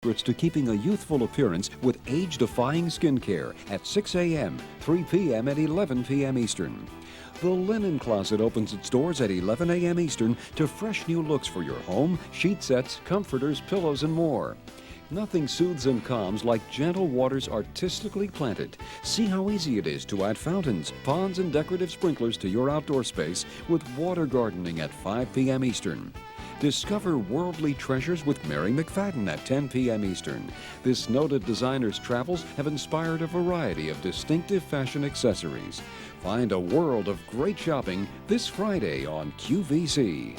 Secrets to keeping a youthful appearance with age-defying skincare at 6 a.m., 3 p.m., and 11 p.m. Eastern. The Linen Closet opens its doors at 11 a.m. Eastern to fresh new looks for your home, sheet sets, comforters, pillows, and more. Nothing soothes and calms like gentle waters artistically planted. See how easy it is to add fountains, ponds, and decorative sprinklers to your outdoor space with water gardening at 5 p.m. Eastern. Discover worldly treasures with Mary McFadden at 10 p.m. Eastern. This noted designer's travels have inspired a variety of distinctive fashion accessories. Find a world of great shopping this Friday on QVC.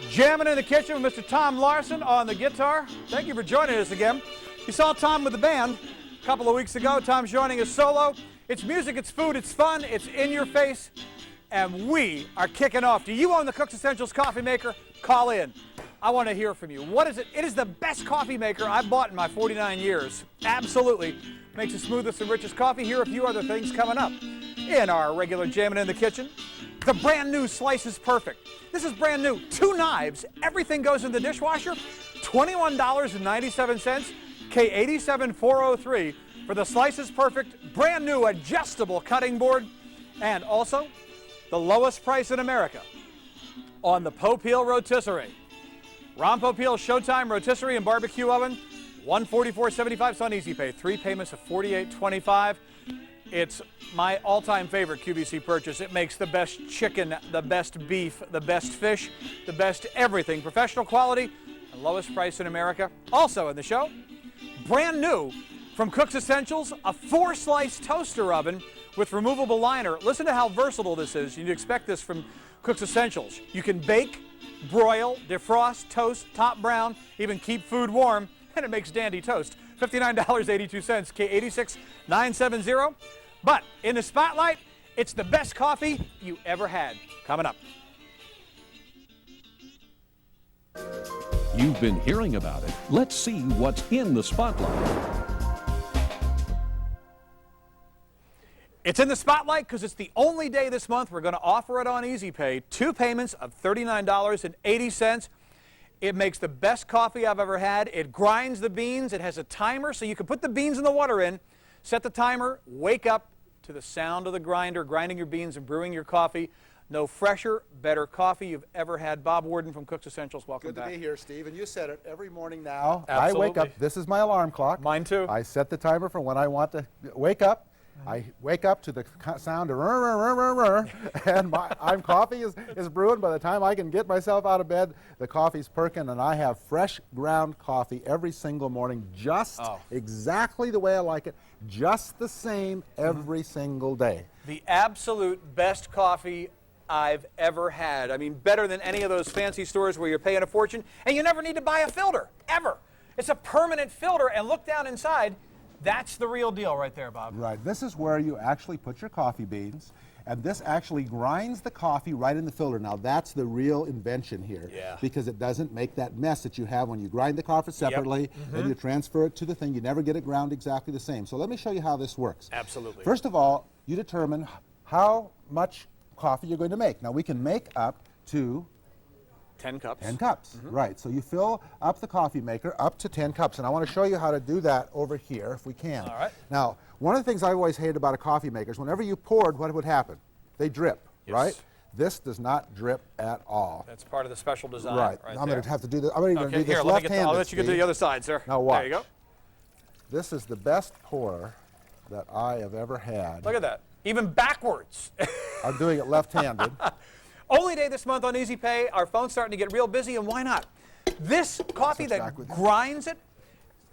Jamming in the kitchen with Mr. Tom Larsen on the guitar. Thank you for joining us again. You saw Tom with the band a couple of weeks ago. Tom's joining us solo. It's music, it's food, it's fun, it's in your face, and we are kicking off. Do you own the Cook's Essentials coffee maker? Call in. I want to hear from you. What is it? It is the best coffee maker I've bought in my 49 years. Absolutely. Makes the smoothest and richest coffee. Here are a few other things coming up in our regular Jamming in the Kitchen. The brand new Slices Perfect. This is brand new. 2 knives. Everything goes in the dishwasher. $21.97. K87403 for the Slices Perfect brand new adjustable cutting board. And also the lowest price in America on the Popeil rotisserie. Ron Popeil Showtime rotisserie and barbecue oven. $144.75. It's on Easy Pay. 3 payments of $48.25. It's my all-time favorite QVC purchase. It makes the best chicken, the best beef, the best fish, the best everything. Professional quality and lowest price in America. Also in the show, brand new from Cook's Essentials, a 4-slice toaster oven with removable liner. Listen to how versatile this is. You'd expect this from Cook's Essentials. You can bake, broil, defrost, toast, top brown, even keep food warm, and it makes dandy toast. $59.82, K86970. But in the spotlight, it's the best coffee you ever had. Coming up. You've been hearing about it. Let's see what's in the spotlight. It's in the spotlight because it's the only day this month we're going to offer it on Easy Pay. 2 payments of $39.80. It makes the best coffee I've ever had. It grinds the beans. It has a timer so you can put the beans in the water in, set the timer, wake up to the sound of the grinder, grinding your beans and brewing your coffee. No fresher, better coffee you've ever had. Bob Warden from Cook's Essentials, welcome back. Good to be here, Steve. And you said it every morning now. Absolutely. I wake up. This is my alarm clock. Mine too. I set the timer for when I want to wake up. I wake up to the sound of and my coffee is brewing. By the time I can get myself out of bed, the coffee's perking, and I have fresh ground coffee every single morning, just exactly the way I like it, just the same every single day. The absolute best coffee I've ever had. I mean, better than any of those fancy stores where you're paying a fortune, and you never need to buy a filter, ever. It's a permanent filter, and look down inside. That's the real deal right there, Bob. Right. This is where you actually put your coffee beans, and this actually grinds the coffee right in the filter. Now, that's the real invention here, because it doesn't make that mess that you have when you grind the coffee separately, then you transfer it to the thing. You never get it ground exactly the same. So let me show you how this works. Absolutely. First of all, you determine how much coffee you're going to make. Now, we can make up to 10 cups. 10 cups, right. So you fill up the coffee maker up to 10 cups. And I want to show you how to do that over here if we can. All right. Now, one of the things I've always hated about a coffee maker is whenever you poured, what would happen? They drip, right? This does not drip at all. That's part of the special design. Right. I'm going to have to do this. I'm going to do this left-handed. I'll let you get to the other side, sir. Now watch. There you go. This is the best pourer that I have ever had. Look at that. Even backwards. I'm doing it left-handed. Only day this month on Easy Pay. Our phone's starting to get real busy, and why not? This coffee that grinds it,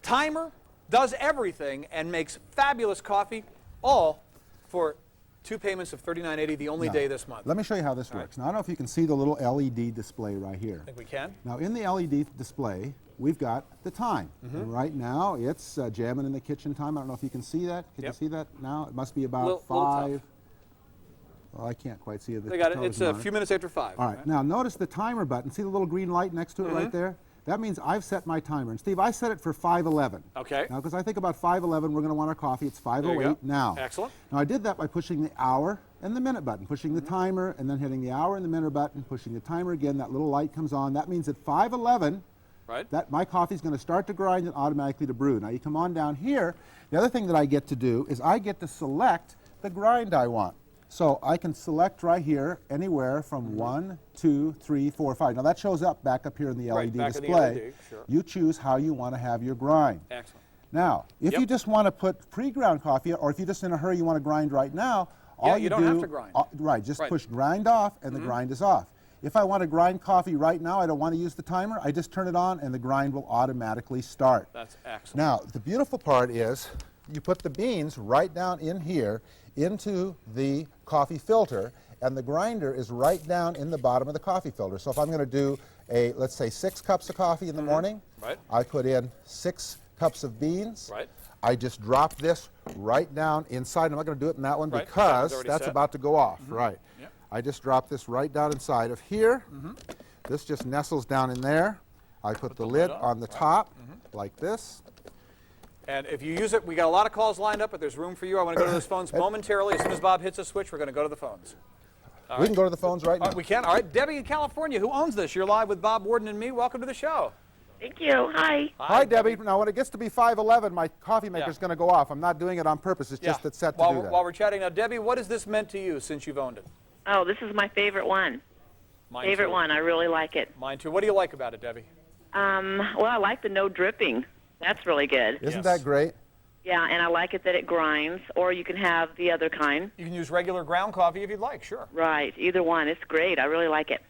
timer, does everything, and makes fabulous coffee, all for 2 payments of $39.80 the only day this month. Let me show you how this works. Now, I don't know if you can see the little LED display right here. I think we can. Now, in the LED display, we've got the time. And right now, it's Jammin in the kitchen time. I don't know if you can see that. Can you see that now? It must be about 5. Well, I can't quite see it. They got it. It's a few minutes after 5. All right. Now, notice the timer button. See the little green light next to it right there? That means I've set my timer. And Steve, I set it for 5:11. Okay. Now, because I think about 5:11, we're going to want our coffee. It's 5:08 now. Excellent. Now, I did that by pushing the hour and the minute button, pushing the timer, and then hitting the hour and the minute button, pushing the timer again. That little light comes on. That means at 5:11, that my coffee is going to start to grind and automatically to brew. Now, you come on down here. The other thing that I get to do is I get to select the grind I want. So I can select right here anywhere from 1, 2, 3, 4, 5. Now that shows up back up here in the LED display. In the LED, sure. You choose how you want to have your grind. Excellent. Now, if you just want to put pre-ground coffee, or if you're just in a hurry, you want to grind right now, all you don't have to grind. Just push grind off, and the grind is off. If I want to grind coffee right now, I don't want to use the timer, I just turn it on, and the grind will automatically start. That's excellent. Now, the beautiful part is you put the beans right down in here into the coffee filter, and the grinder is right down in the bottom of the coffee filter. So if I'm going to do let's say 6 cups of coffee in the morning, I put in 6 cups of beans. I just drop this right down inside. I'm not going to do it in that one because that's about to go off. I just drop this right down inside of here. This just nestles down in there. I put the lid on the top like this. And if you use it, we got a lot of calls lined up, but there's room for you. I want to go to those phones momentarily. As soon as Bob hits a switch, we're going to go to the phones. We can go to the phones right now. We can. All right. Debbie in California, who owns this? You're live with Bob Warden and me. Welcome to the show. Thank you. Hi. Hi, Debbie. Now, when it gets to be 5:11, my coffee maker's going to go off. I'm not doing it on purpose. It's just it's set to do that. While we're chatting now, Debbie, what has this meant to you since you've owned it? Oh, this is my favorite one. Favorite one. I really like it. Mine too. What do you like about it, Debbie? Well, I like the no dripping. That's really good. Isn't that great? Yeah, and I like it that it grinds, or you can have the other kind. You can use regular ground coffee if you'd like, sure. Right, either one. It's great. I really like it.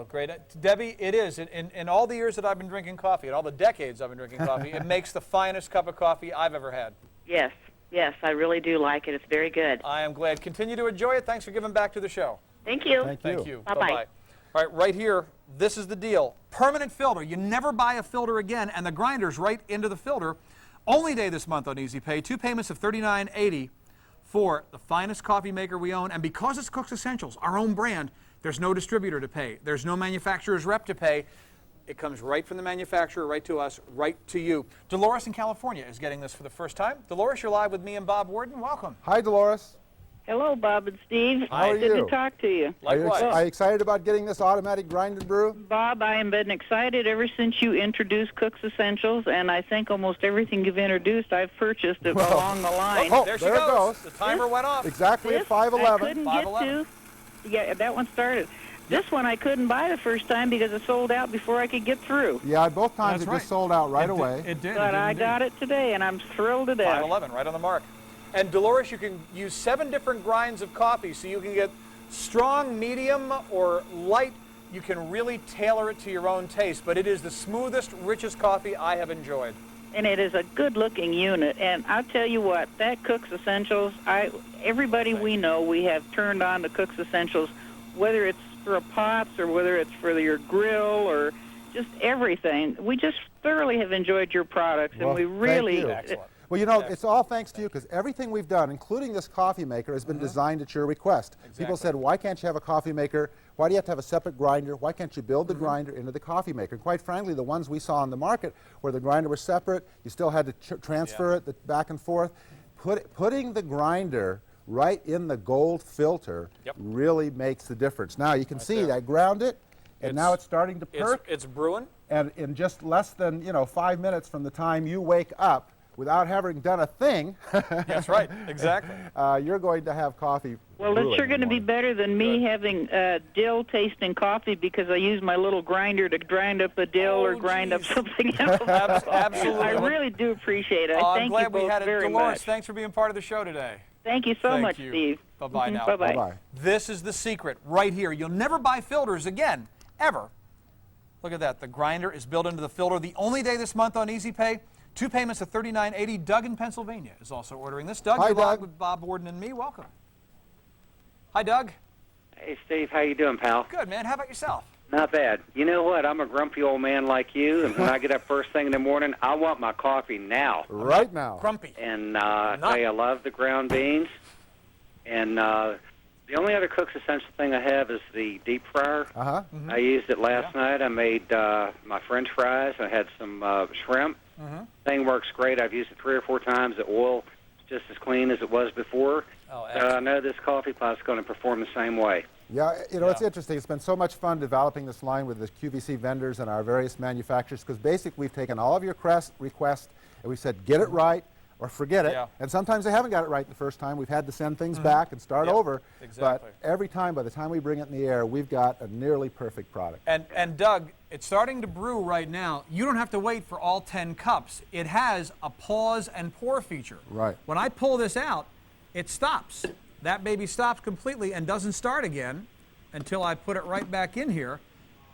Great. Debbie, it is. In all the years that I've been drinking coffee, in all the decades I've been drinking coffee, it makes the finest cup of coffee I've ever had. Yes, yes, I really do like it. It's very good. I am glad. Continue to enjoy it. Thanks for giving back to the show. Thank you. Thank you. Bye-bye. All right, right here, this is the deal. Permanent filter. You never buy a filter again, and the grinder's right into the filter. Only day this month on Easy Pay, 2 payments of $39.80 for the finest coffee maker we own. And because it's Cook's Essentials, our own brand, there's no distributor to pay. There's no manufacturer's rep to pay. It comes right from the manufacturer, right to us, right to you. Dolores in California is getting this for the first time. Dolores, you're live with me and Bob Warden. Welcome. Hi, Dolores. Hello, Bob and Steve. How are you? Good to talk to you. Likewise. Are you excited about getting this automatic grind and brew? Bob, I have been excited ever since you introduced Cook's Essentials, and I think almost everything you've introduced I've purchased along the line. There she goes. The timer went off. Exactly at 5:11. I couldn't get to. Yeah, that one started. This one I couldn't buy the first time because it sold out before I could get through. Yeah, both times it just sold out right away. It did. But I got it today, and I'm thrilled to death. 5:11, right on the mark. And Dolores, you can use 7 different grinds of coffee, so you can get strong, medium, or light. You can really tailor it to your own taste, but it is the smoothest, richest coffee I have enjoyed. And it is a good-looking unit. And I'll tell you what, that Cook's Essentials, everybody we know, we have turned on to Cook's Essentials, whether it's for pots or whether it's for your grill or just everything. We just thoroughly have enjoyed your products, and we really... Thank you. Excellent. Well, you know, it's all thanks to you, because everything we've done, including this coffee maker, has been designed at your request. People said, why can't you have a coffee maker? Why do you have to have a separate grinder? Why can't you build the grinder into the coffee maker? And quite frankly, the ones we saw on the market where the grinder was separate, you still had to transfer it back and forth. Putting the grinder right in the gold filter really makes the difference. Now, you can see I ground it, and now it's starting to perk. It's brewing. And in just less than 5 minutes from the time you wake up, without having done a thing, That's right, exactly. you're going to have coffee. Well, it's sure going to be better than me having dill tasting coffee because I use my little grinder to grind up a dill or grind up something else. Absolutely. I really do appreciate it. I'm Thank glad you both we had it. very Dolores, much. thanks for being part of the show today. Thank you so much, you. Steve. Bye-bye now. Bye-bye. Bye-bye. This is the secret right here. You'll never buy filters again, ever. Look at that. The grinder is built into the filter. The only day this month on Easy Pay, 2 payments of $39.80. Doug in Pennsylvania is also ordering this. Doug, Hi, you're live Doug. with Bob Warden and me. Welcome. Hi, Doug. Hey, Steve, how you doing, pal? Good, man. How about yourself? Not bad. You know what? I'm a grumpy old man like you, and when I get up first thing in the morning, I want my coffee now. Right now. Grumpy. And I tell you, I love the ground beans. And the only other Cook's Essential thing I have is the deep fryer. Uh-huh. I used it last night. I made my French fries. I had some shrimp. Thing works great. I've used it 3 or 4 times. The oil is just as clean as it was before. Oh, So I know this coffee pot's going to perform the same way. Yeah, you know, it's interesting. It's been so much fun developing this line with the QVC vendors and our various manufacturers because basically we've taken all of your requests and we said, get it right or forget it. Yeah. And sometimes they haven't got it right the first time. We've had to send things back and start over. Exactly. But every time, by the time we bring it in the air, we've got a nearly perfect product. And Doug, it's starting to brew right now. You don't have to wait for all 10 cups. It has a pause and pour feature. Right. When I pull this out, it stops. That baby stops completely and doesn't start again until I put it right back in here,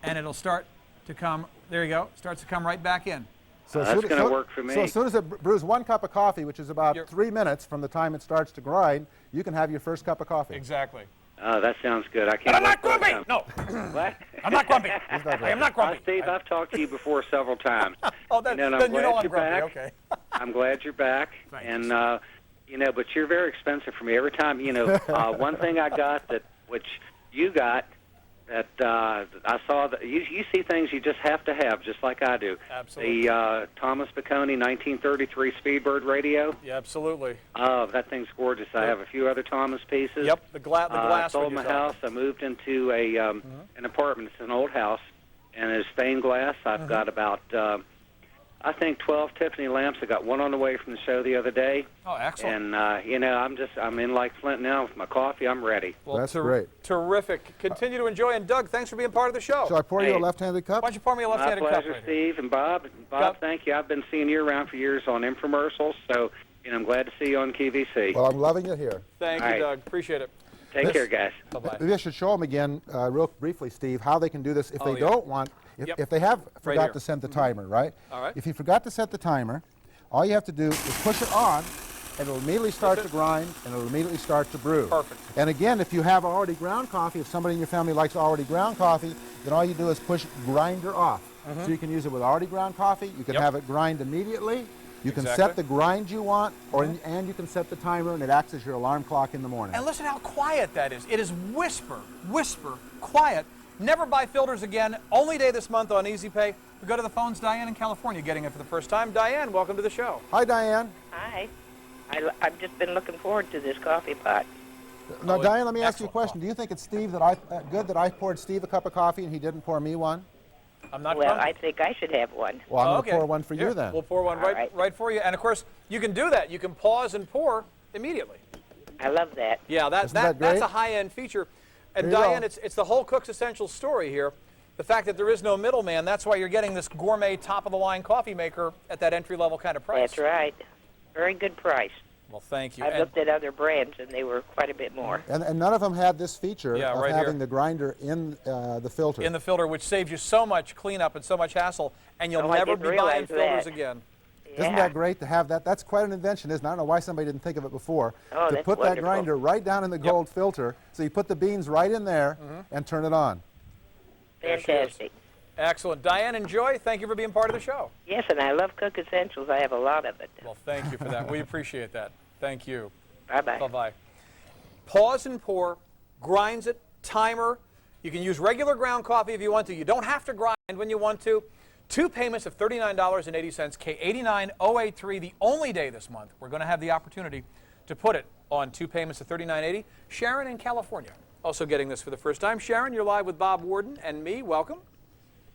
and it'll start to come, there you go, starts to come right back in. So That's going to work for me. So as soon as it brews 1 cup of coffee, which is about 3 minutes from the time it starts to grind, you can have your first cup of coffee. Exactly. Oh, that sounds good. I can't. I'm not wait for grumpy! that No, time. What? I'm not grumpy. I am not grumpy. Steve, I've talked to you before several times. Oh, then, and I'm then you know glad I'm you're grumpy, back. okay. I'm glad you're back. Thanks. And, you know, but you're very expensive for me. Every time, you know, one thing I got that, which you got, that I saw, that you see things you just have to have, just like I do. Absolutely. The Thomas Piccone 1933 Speedbird radio. Yeah, absolutely. Oh, that thing's gorgeous. I have a few other Thomas pieces. Yep, the glass I sold one my you saw. house. I moved into a an apartment. It's an old house, and it's stained glass. I've got about, I think, 12 Tiffany lamps. I got one on the way from the show the other day. Oh, excellent. And, you know, I'm in like Flint now with my coffee. I'm ready. Well, That's great. Terrific. Continue to enjoy. And Doug, thanks for being part of the show. Shall I pour you a Hey. left-handed cup? Why don't you pour me a My left-handed cup pleasure, right here? Steve and Bob. Bob, Yep. thank you. I've been seeing you around for years on infomercials, so you know, I'm glad to see you on QVC. Well, I'm loving it here. Thank All you, right. Doug. Appreciate it. Take care, guys. Bye-bye. Maybe I should show them again, real briefly, Steve, how they can do this if they don't want, if they have forgot here. to set the timer, right? All right. If you forgot to set the timer, all you have to do is push it on, and it'll immediately start to grind, and it'll immediately start to brew. Perfect. And again, if you have already ground coffee, if somebody in your family likes already ground coffee, then all you do is push grinder off. So you can use it with already ground coffee. You can have it grind immediately. You can set the grind you want, and you can set the timer, and it acts as your alarm clock in the morning. And listen how quiet that is. It is whisper, quiet. Never buy filters again. Only day this month on Easy Pay. We go to the phones. Diane in California getting it for the first time. Diane, welcome to the show. Hi, Diane. Hi. I've just been looking forward to this coffee pot. Now, Oh, Diane, let me ask you a excellent. question. Do you think it's Steve that good that I poured Steve a cup of coffee and he didn't pour me one? I'm not Well, grumpy. I think I should have one. Well, I'm Oh, going okay. to pour one for Here, you then. We'll pour one All right. right for you. And of course, you can do that. You can pause and pour immediately. I love that. Yeah, Isn't that great? that's a high-end feature. And There you Diane, go. it's the whole Cook's Essentials story here. The fact that there is no middleman, that's why you're getting this gourmet, top-of-the-line coffee maker at that entry-level kind of price. That's right. Very good price. Well, thank you. I've And looked at other brands, and they were quite a bit more. And none of them had this feature Yeah, of right having here. the grinder in the filter. in the filter, which saves you so much cleanup and so much hassle, and you'll Oh, I never didn't be buying realize filters that. again. Isn't that great to have that? That's quite an invention, isn't it? I don't know why somebody didn't think of it before. Oh, to that's put that wonderful. grinder right down in the gold filter, so you put the beans right in there and turn it on. There she is. Fantastic. Excellent. Diane, enjoy. Thank you for being part of the show. Yes, and I love Cook Essentials. I have a lot of it. Well, thank you for that. We appreciate that. Thank you. Bye-bye. Bye-bye. Pause and pour, grinds it, timer. You can use regular ground coffee if you want to. You don't have to grind when you want to. 2 payments of $39.80, K89083, the only day this month we're going to have the opportunity to put it on 2 payments of $39.80. Sharon in California also getting this for the first time. Sharon, you're live with Bob Warden and me. Welcome.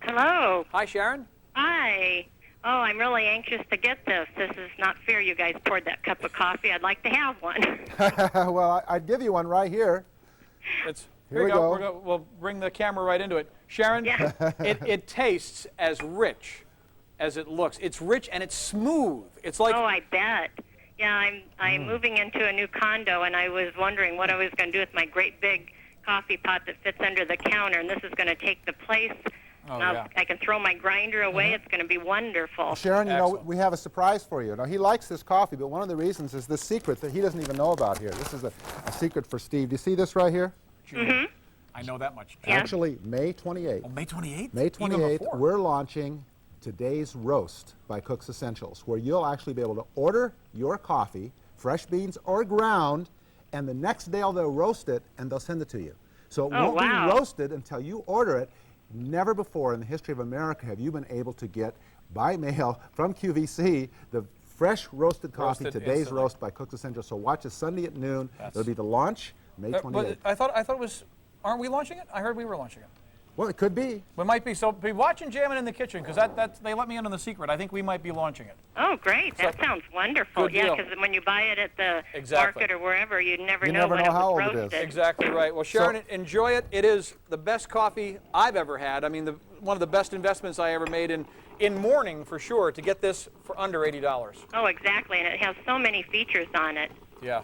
Hello. Hi, Sharon. Hi. Oh, I'm really anxious to get this. This is not fair. You guys poured that cup of coffee. I'd like to have one. Well, I'd give you one right here. Here we go. We'll bring the camera right into it. Sharon, Yeah. it tastes as rich as it looks. It's rich and it's smooth. It's like... Oh, I bet. Yeah, I'm moving into a new condo, and I was wondering what I was going to do with my great big coffee pot that fits under the counter, and this is going to take the place. Oh, Now yeah. I can throw my grinder away. It's going to be wonderful. Sharon, you know, Excellent. we have a surprise for you. Now, he likes this coffee, but one of the reasons is this secret that he doesn't even know about here. This is a secret for Steve. Do you see this right here? Mm-hmm. I know that much. Yeah. Actually, May 28th. Oh, May 28th? May Even 28th, before. we're launching Today's Roast by Cook's Essentials, where you'll actually be able to order your coffee, fresh beans or ground, and the next day they'll roast it and they'll send it to you. So it won't be roasted until you order it. Never before in the history of America have you been able to get by mail from QVC the fresh roasted coffee, Today's instantly. Roast by Cook's Essentials. So watch us Sunday at noon. It'll be the launch, May 28th. But I thought it was... Aren't we launching it? I heard we were launching it. Well, it could be. We might be. So be watching Jammin' in the Kitchen, because they let me in on the secret. I think we might be launching it. Oh, great. That sounds wonderful. Good Yeah, deal. because when you buy it at the Exactly. market or wherever, you never You know never when know it how was old it is. roasted. Exactly right. Well, Sharon, enjoy it. It is the best coffee I've ever had. I mean, one of the best investments I ever made in morning, for sure, to get this for under $80. Oh, exactly. And it has so many features on it. Yeah.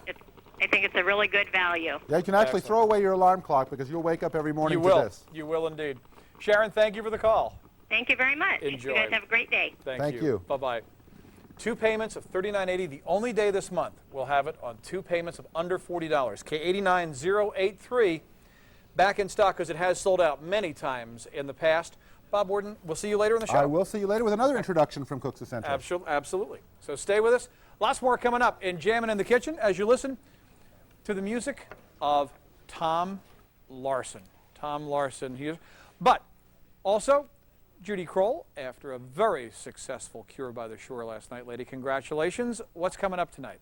I think it's a really good value. Yeah, you can actually Excellent. throw away your alarm clock because you'll wake up every morning You to will. this. You will indeed. Sharon, thank you for the call. Thank you very much. Enjoy. You guys have a great day. Thank you. Bye-bye. 2 payments of $39.80. The only day this month we'll have it on 2 payments of under $40. K89083. Back in stock because it has sold out many times in the past. Bob Warden, we'll see you later in the show. I will see you later with another introduction from Cook's Essentials. Absolutely. So stay with us. Lots more coming up in Jammin' in the Kitchen as you listen to the music of Tom Larsen. Tom Larsen here. But also, Judy Kroll, after a very successful Cure by the Shore last night, lady, congratulations. What's coming up tonight?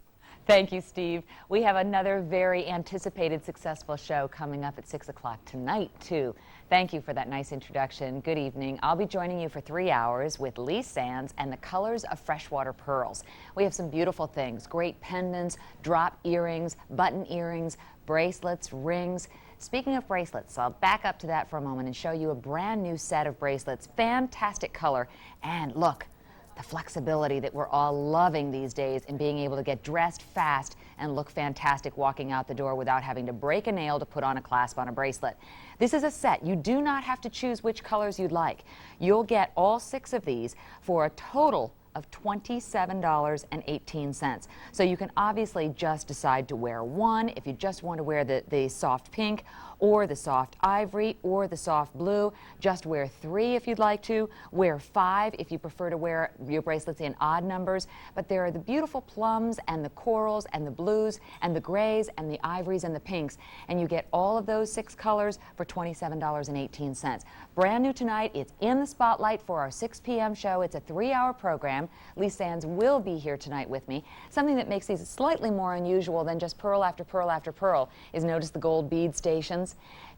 Thank you, Steve. We have another very anticipated successful show coming up at 6 o'clock tonight, too. Thank you for that nice introduction. Good evening. I'll be joining you for 3 hours with Lee Sands and the Colors of Freshwater Pearls. We have some beautiful things, great pendants, drop earrings, button earrings, bracelets, rings. Speaking of bracelets, I'll back up to that for a moment and show you a brand new set of bracelets. Fantastic color. And look, the flexibility that we're all loving these days in being able to get dressed fast and look fantastic walking out the door without having to break a nail to put on a clasp on a bracelet. This is a set. You do not have to choose which colors you'd like. You'll get all 6 of these for a total of $27.18. So you can obviously just decide to wear one if you just want to wear the soft pink or the soft ivory or the soft blue. Just wear 3 if you'd like to. Wear 5 if you prefer to wear your bracelets in odd numbers. But there are the beautiful plums and the corals and the blues and the grays and the ivories and the pinks. And you get all of those 6 colors for $27.18. Brand new tonight. It's in the spotlight for our 6 p.m. show. It's a 3-hour program. Lee Sands will be here tonight with me. Something that makes these slightly more unusual than just pearl after pearl after pearl is notice the gold bead stations.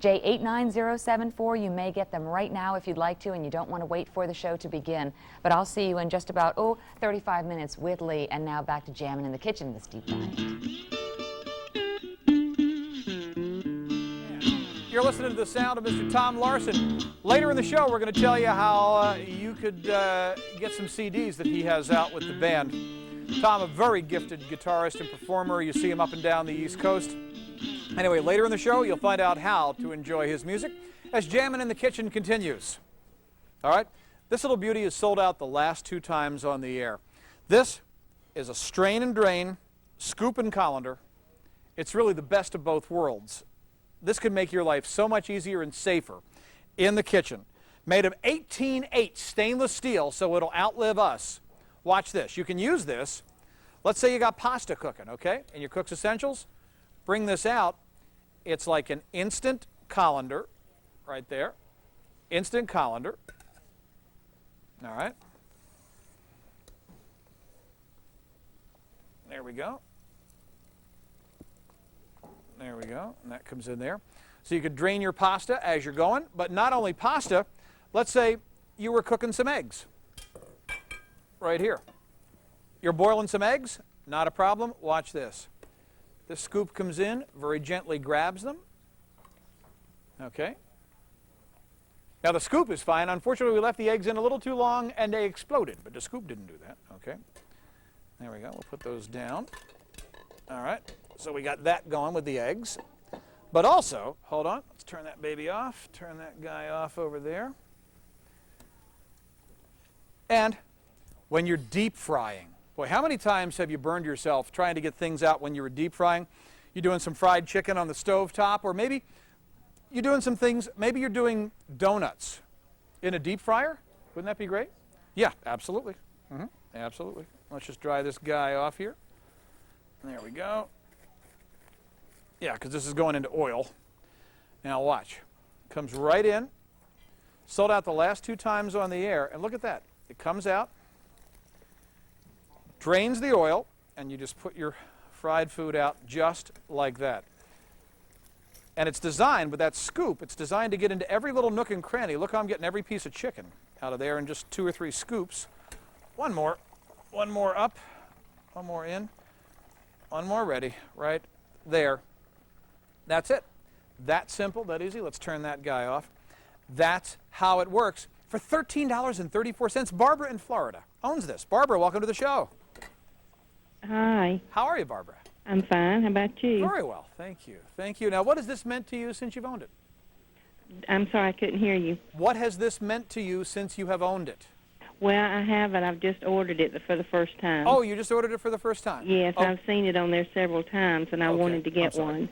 J89074, you may get them right now if you'd like to and you don't want to wait for the show to begin. But I'll see you in just about, 35 minutes with Lee. And now back to Jammin' in the Kitchen with Steve Bryant. You're listening to the sound of Mr. Tom Larsen. Later in the show, we're going to tell you how you could get some CDs that he has out with the band. Tom, a very gifted guitarist and performer. You see him up and down the East Coast. Anyway, later in the show, you'll find out how to enjoy his music as Jammin' in the Kitchen continues. All right? This little beauty is sold out the last 2 times on the air. This is a strain and drain, scoop and colander. It's really the best of both worlds. This could make your life so much easier and safer in the kitchen. Made of 18/8 stainless steel, so it'll outlive us. Watch this. You can use this. Let's say you got pasta cooking, okay? And your Cook's Essentials. Bring this out. It's like an instant colander right there. Instant colander. All right. There we go. There we go, and that comes in there. So you could drain your pasta as you're going, but not only pasta, let's say you were cooking some eggs. right here. You're boiling some eggs? Not a problem. Watch this. This scoop comes in, very gently grabs them. Okay. Now the scoop is fine. Unfortunately, we left the eggs in a little too long and they exploded, but the scoop didn't do that. Okay. There we go. We'll put those down. All right. So we got that going with the eggs. But also, hold on, let's turn that baby off. Turn that guy off over there. And when you're deep frying, boy, how many times have you burned yourself trying to get things out when you were deep frying? You're doing some fried chicken on the stove top, or maybe you're doing some things, maybe you're doing donuts in a deep fryer. Wouldn't that be great? Yeah, absolutely. Absolutely. Let's just dry this guy off here. There we go. Yeah, because this is going into oil. Now watch. Comes right in. Sold out the last 2 times on the air, and look at that. It comes out, drains the oil, and you just put your fried food out just like that. And it's designed with that scoop. It's designed to get into every little nook and cranny. Look how I'm getting every piece of chicken out of there in just 2 or 3 scoops. One more up, one more in, one more ready, right there. That's it. That simple, that easy. Let's turn that guy off. That's how it works for $13.34. Barbara in Florida owns this. Barbara, welcome to the show. Hi. How are you, Barbara? I'm fine. How about you? Very well, thank you. Thank you. Now, what has this meant to you since you've owned it? I'm sorry, I couldn't hear you. What has this meant to you since you have owned it? Well, I haven't. I've just ordered it for the first time. Oh, you just ordered it for the first time? Yes, oh. I've seen it on there several times, and I wanted to get one.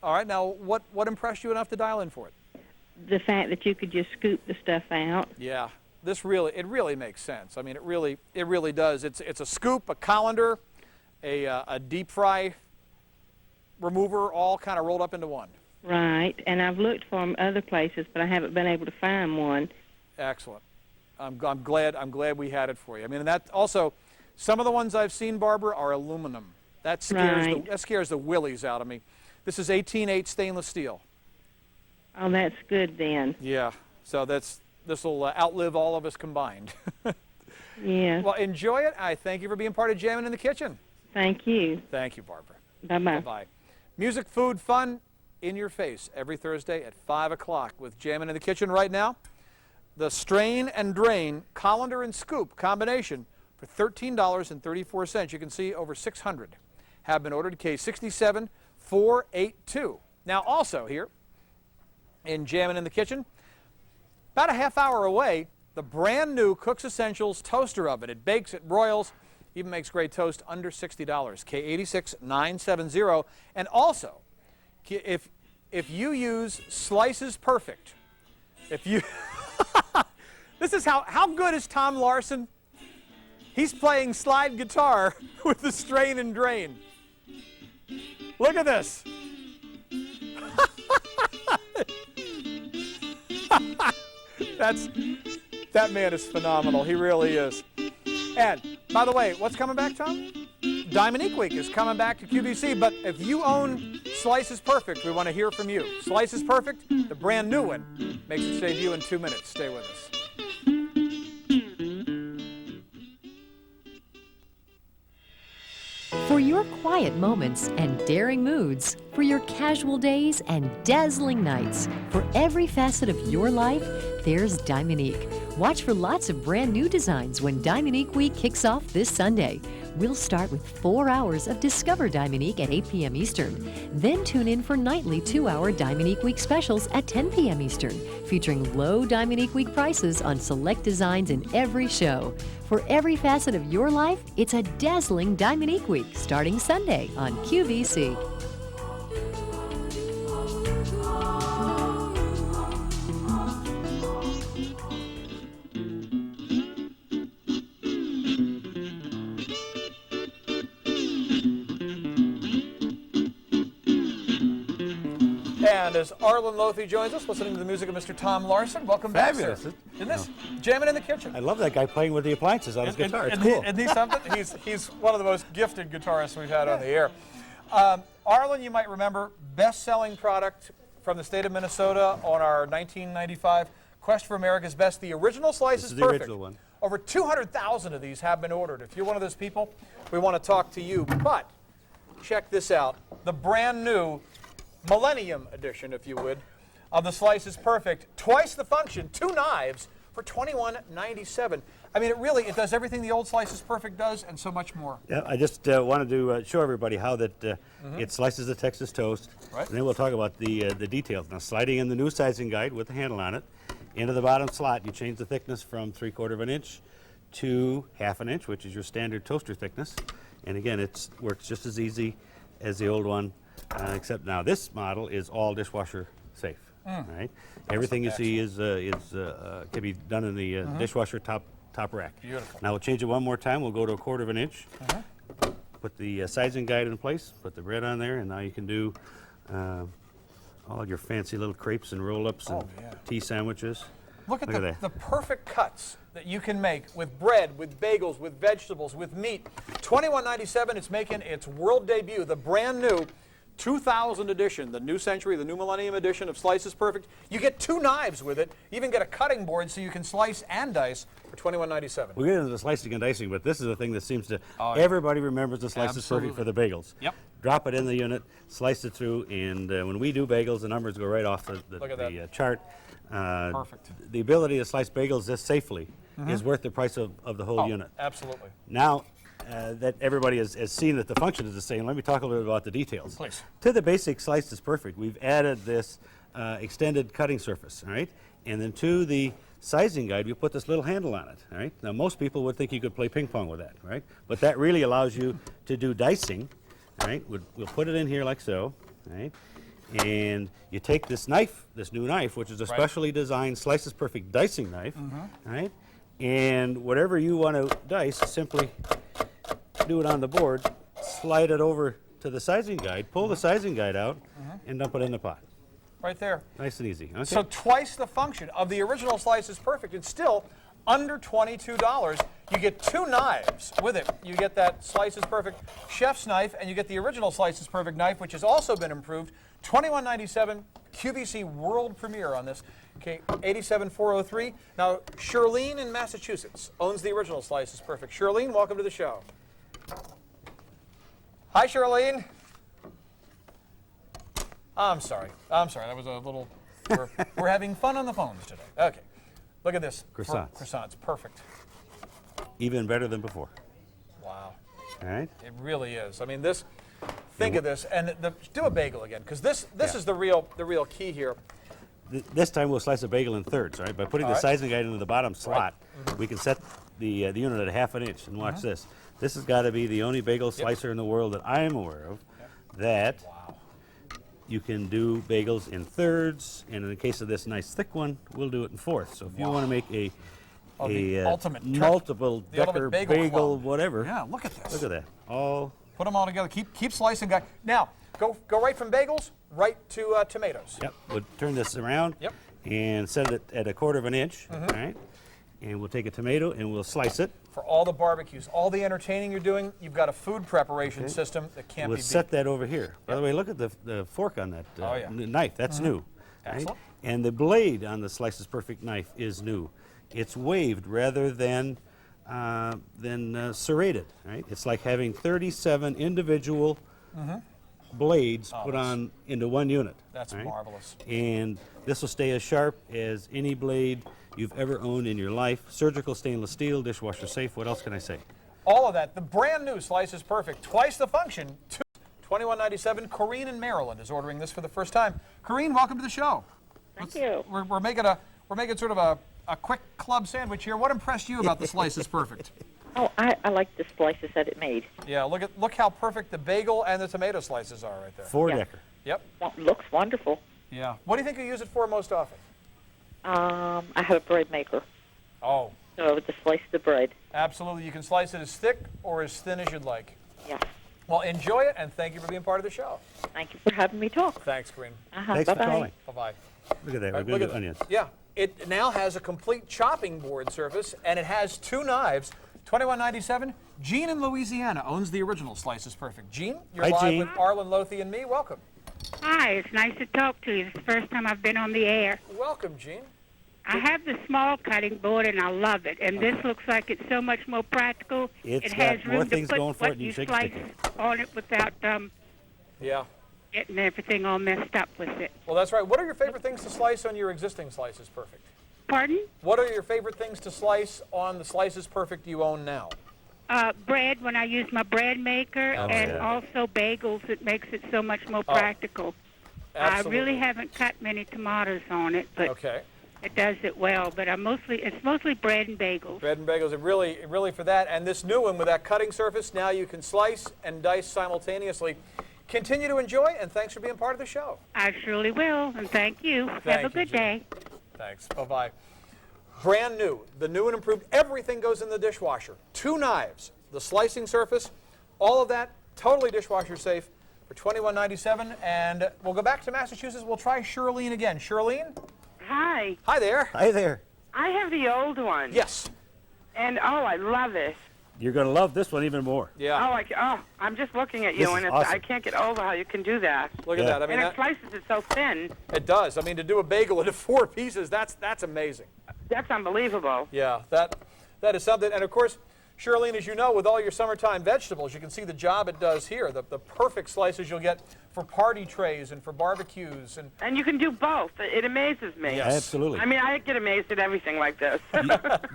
All right. Now, what impressed you enough to dial in for it? The fact that you could just scoop the stuff out. Yeah. It really makes sense. I mean, it really does. It's a scoop, a colander, a deep fry remover, all kind of rolled up into one. Right, and I've looked for them other places, but I haven't been able to find one. Excellent. I'm glad we had it for you. I mean, and that also, some of the ones I've seen, Barbara, are aluminum. That scares the willies out of me. This is 18/8 stainless steel. Oh, that's good then. Yeah. So this will outlive all of us combined. Yeah. Well, enjoy it. I thank you for being part of Jammin' in the Kitchen. Thank you. Thank you, Barbara. Bye-bye. Bye-bye. Music, food, fun, in your face every Thursday at 5 o'clock with Jammin' in the Kitchen right now. The strain and drain colander and scoop combination for $13.34. You can see over 600 have been ordered. Case 67482. Now also here in Jammin' in the Kitchen, about a half hour away, the brand new Cook's Essentials toaster oven. It bakes, it broils, even makes great toast under $60. K86970. And also, if you use Slices Perfect, if you this is how good is Tom Larsen? He's playing slide guitar with the strain and drain. Look at this. That man is phenomenal. He really is. And by the way, what's coming back, Tom? Dominique Week is coming back to QVC, but if you own Slices Perfect, we want to hear from you. Slices Perfect, the brand new one, makes its debut in 2 minutes. Stay with us. For your quiet moments and daring moods, for your casual days and dazzling nights, for every facet of your life, there's Dominique. Watch for lots of brand new designs when Dominique Week kicks off this Sunday. We'll start with 4 hours of Discover Dominique at 8 p.m. Eastern. Then tune in for nightly 2-hour Dominique Week specials at 10 p.m. Eastern, featuring low Dominique Week prices on select designs in every show. For every facet of your life, it's a dazzling Dominique Week starting Sunday on QVC. And as Arlen Lothey joins us, listening to the music of Mr. Tom Larsen. Welcome back, Fabulous. sir. Isn't this Jammin' in the Kitchen? I love that guy playing with the appliances on his guitar. It's cool. Isn't he something? He's one of the most gifted guitarists we've had on the air. Arlen, you might remember, best-selling product from the state of Minnesota on our 1995 Quest for America's Best, the original Slices This is the Perfect. original one. Over 200,000 of these have been ordered. If you're one of those people, we want to talk to you. But check this out. The brand new Millennium Edition, if you would, of the Slices Perfect. Twice the function, 2 knives for $21.97. I mean, it does everything the old Slices Perfect does and so much more. Yeah, I just wanted to show everybody how that it slices the Texas toast. Right. And then we'll talk about the details. Now, sliding in the new sizing guide with the handle on it, into the bottom slot, you change the thickness from 3/4 of an inch to 1/2 an inch, which is your standard toaster thickness. And again, it works just as easy as the old one, except now this model is all dishwasher safe. Right? Everything you see can be done in the dishwasher top rack. Beautiful. Now we'll change it one more time. We'll go to 1/4 of an inch. Put the sizing guide in place. Put the bread on there, and now you can do all your fancy little crepes and roll-ups and tea sandwiches. Look at the perfect cuts that you can make with bread, with bagels, with vegetables, with meat. $21.97. It's making its world debut. The brand new 2000 edition, the new century, the new Millennium Edition of Slices Perfect. You get 2 knives with it. You even get a cutting board so you can slice and dice for $21.97. We'll get into the slicing and dicing, but this is the thing that seems to everybody remembers the Slices Perfect for the bagels. Yep. Drop it in the unit, slice it through, and when we do bagels, the numbers go right off the chart. Perfect. The ability to slice bagels this safely is worth the price of the whole unit. Absolutely. Now that everybody has seen that the function is the same, let me talk a little bit about the details. Please. To the basic Slices Perfect, we've added this extended cutting surface, all right? And then to the sizing guide, we put this little handle on it, all right? Now, most people would think you could play ping pong with that, right? But that really allows you to do dicing, all right? We'll put it in here like so, all right? And you take this knife, this new knife, which is a specially designed Slices Perfect dicing knife, all right? And whatever you want to dice, simply do it on the board, slide it over to the sizing guide, pull the sizing guide out, and dump it in the pot. Right there. Nice and easy. Okay. So twice the function of the original Slices Perfect. It's still under $22. You get 2 knives with it. You get that Slices Perfect chef's knife, and you get the original Slices Perfect knife, which has also been improved. $21.97, QVC world premiere on this. Okay, 87403. Now, Shirlene in Massachusetts owns the original Slices Perfect. Shirlene, welcome to the show. Hi, Shirlene. I'm sorry. That was a little. We're having fun on the phones today. Okay. Look at this. Croissants. Croissants. Perfect. Even better than before. Wow. All right. It really is. I mean, this. Think of this, and do a bagel again, because this is the real key here. This time we'll slice a bagel in thirds, right? By putting the sizing guide into the bottom slot, we can set the unit at 1/2 an inch. And watch this. This has got to be the only bagel slicer in the world that I'm aware of that you can do bagels in thirds, and in the case of this nice thick one, we'll do it in fourths. So if you want to make a ultimate multiple decker bagel whatever. Yeah, look at this. Look at that. All put them all together. Keep slicing, guys. Now go right from bagels right to tomatoes. Yep. We'll turn this around. Yep. And set it at 1/4 of an inch. All right. And we'll take a tomato and we'll slice it. For all the barbecues, all the entertaining you're doing, you've got a food preparation system that can't be beat. We'll set that over here. By the way, look at the fork on that knife. That's new. Excellent. Right? And the blade on the Slices Perfect knife is new. It's waved rather than serrated. Right? It's like having 37 individual blades put on into one unit. That's marvelous. And this will stay as sharp as any blade you've ever owned in your life. Surgical stainless steel, dishwasher safe. What else can I say? All of that. The brand new Slices Perfect, twice the function, $21.97. Corrine in Maryland is ordering this for the first time. Corrine, welcome to the show. Thank you. We're making sort of a quick club sandwich here. What impressed you about the Slices Perfect? Oh, I like the slices that it made. Yeah, look how perfect the bagel and the tomato slices are right there. 4-decker. Yep. Well, looks wonderful. Yeah. What do you think you use it for most often? I have a bread maker. Oh. So to slice the bread. Absolutely. You can slice it as thick or as thin as you'd like. Yeah. Well, enjoy it, and thank you for being part of the show. Thank you for having me talk. Thanks, Corinne. Thanks for calling. Bye-bye. Look at that. We're going to do onions. Yeah. It now has a complete chopping board surface, and it has 2 knives. $21.97. Jean in Louisiana owns the original Slices Perfect. Jean, you're live with Arlen Lothy and me. Welcome. Hi, it's nice to talk to you. It's the first time I've been on the air. Welcome, Jean. I have the small cutting board, and I love it. And this looks like it's so much more practical. It's it has got more room things to put going for it what than you you shake slice stick. on it without Yeah. getting everything all messed up with it. Well, that's right. What are your favorite things to slice on your existing Slices Perfect? Pardon? What are your favorite things to slice on the Slices Perfect you own now? Bread, when I use my bread maker, and also bagels. It makes it so much more practical. Absolutely. I really haven't cut many tomatoes on it, but it does it well. But it's mostly bread and bagels. Bread and bagels are really for that. And this new one with that cutting surface, now you can slice and dice simultaneously. Continue to enjoy, and thanks for being part of the show. I surely will, and thank you. Have a good day. Thanks. Bye-bye. Brand new. The new and improved. Everything goes in the dishwasher. 2 knives, the slicing surface, all of that totally dishwasher safe for $21.97. And we'll go back to Massachusetts. We'll try Shirlene again. Shirlene? Hi. Hi there. Hi there. I have the old one. Yes. And I love it. You're going to love this one even more. Yeah. I'm just looking at This you, is and awesome. I can't get over how you can do that. Look at that. I mean, and it slices it so thin. It does. I mean, to do a bagel into 4 pieces, that's amazing. That's unbelievable. Yeah, that is something. And of course, Shirlene, as you know, with all your summertime vegetables, you can see the job it does here. The perfect slices you'll get for party trays and for barbecues. And you can do both. It amazes me. Yes. Absolutely. I mean, I get amazed at everything like this.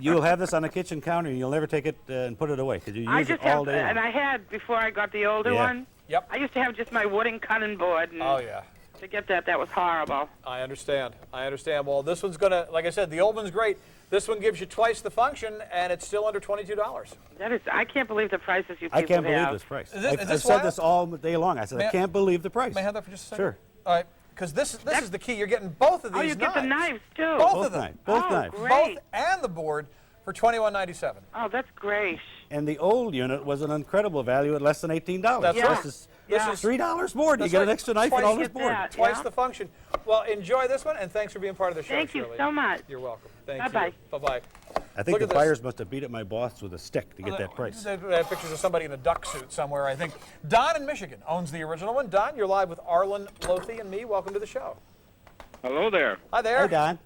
You'll have this on the kitchen counter, and you'll never take it and put it away because you I use it just all have, day long. and I had before I got the older one. Yep. I used to have just my wooden cutting board. And Oh, yeah. To get that was horrible. I understand. Well, this one's going to, like I said, the old one's great. This one gives you twice the function, and it's still under $22. I can't believe the prices you people I can't believe have. this price. Is I've said this all day long. I said, I can't believe the price. May I have that for just a second? Sure. All right, because this is the key. You're getting both of these you get the knives, too. Both of them. Both knives. Great. Both and the board for $21.97. Oh, that's great. And the old unit was an incredible value at less than $18. That's right. This is $3 more. You That's get right. an extra knife and all this board. Twice the function. Well, enjoy this one, and thanks for being part of the show, Thank you Shirley. so much. You're welcome. Thank Bye-bye. you. Bye-bye. I think Look the at buyers must have beat up my boss with a stick to get that price. They have pictures of somebody in a duck suit somewhere, I think. Don in Michigan owns the original one. Don, you're live with Arlen, Lothy, and me. Welcome to the show. Hello there. Hi there. Hi, Don.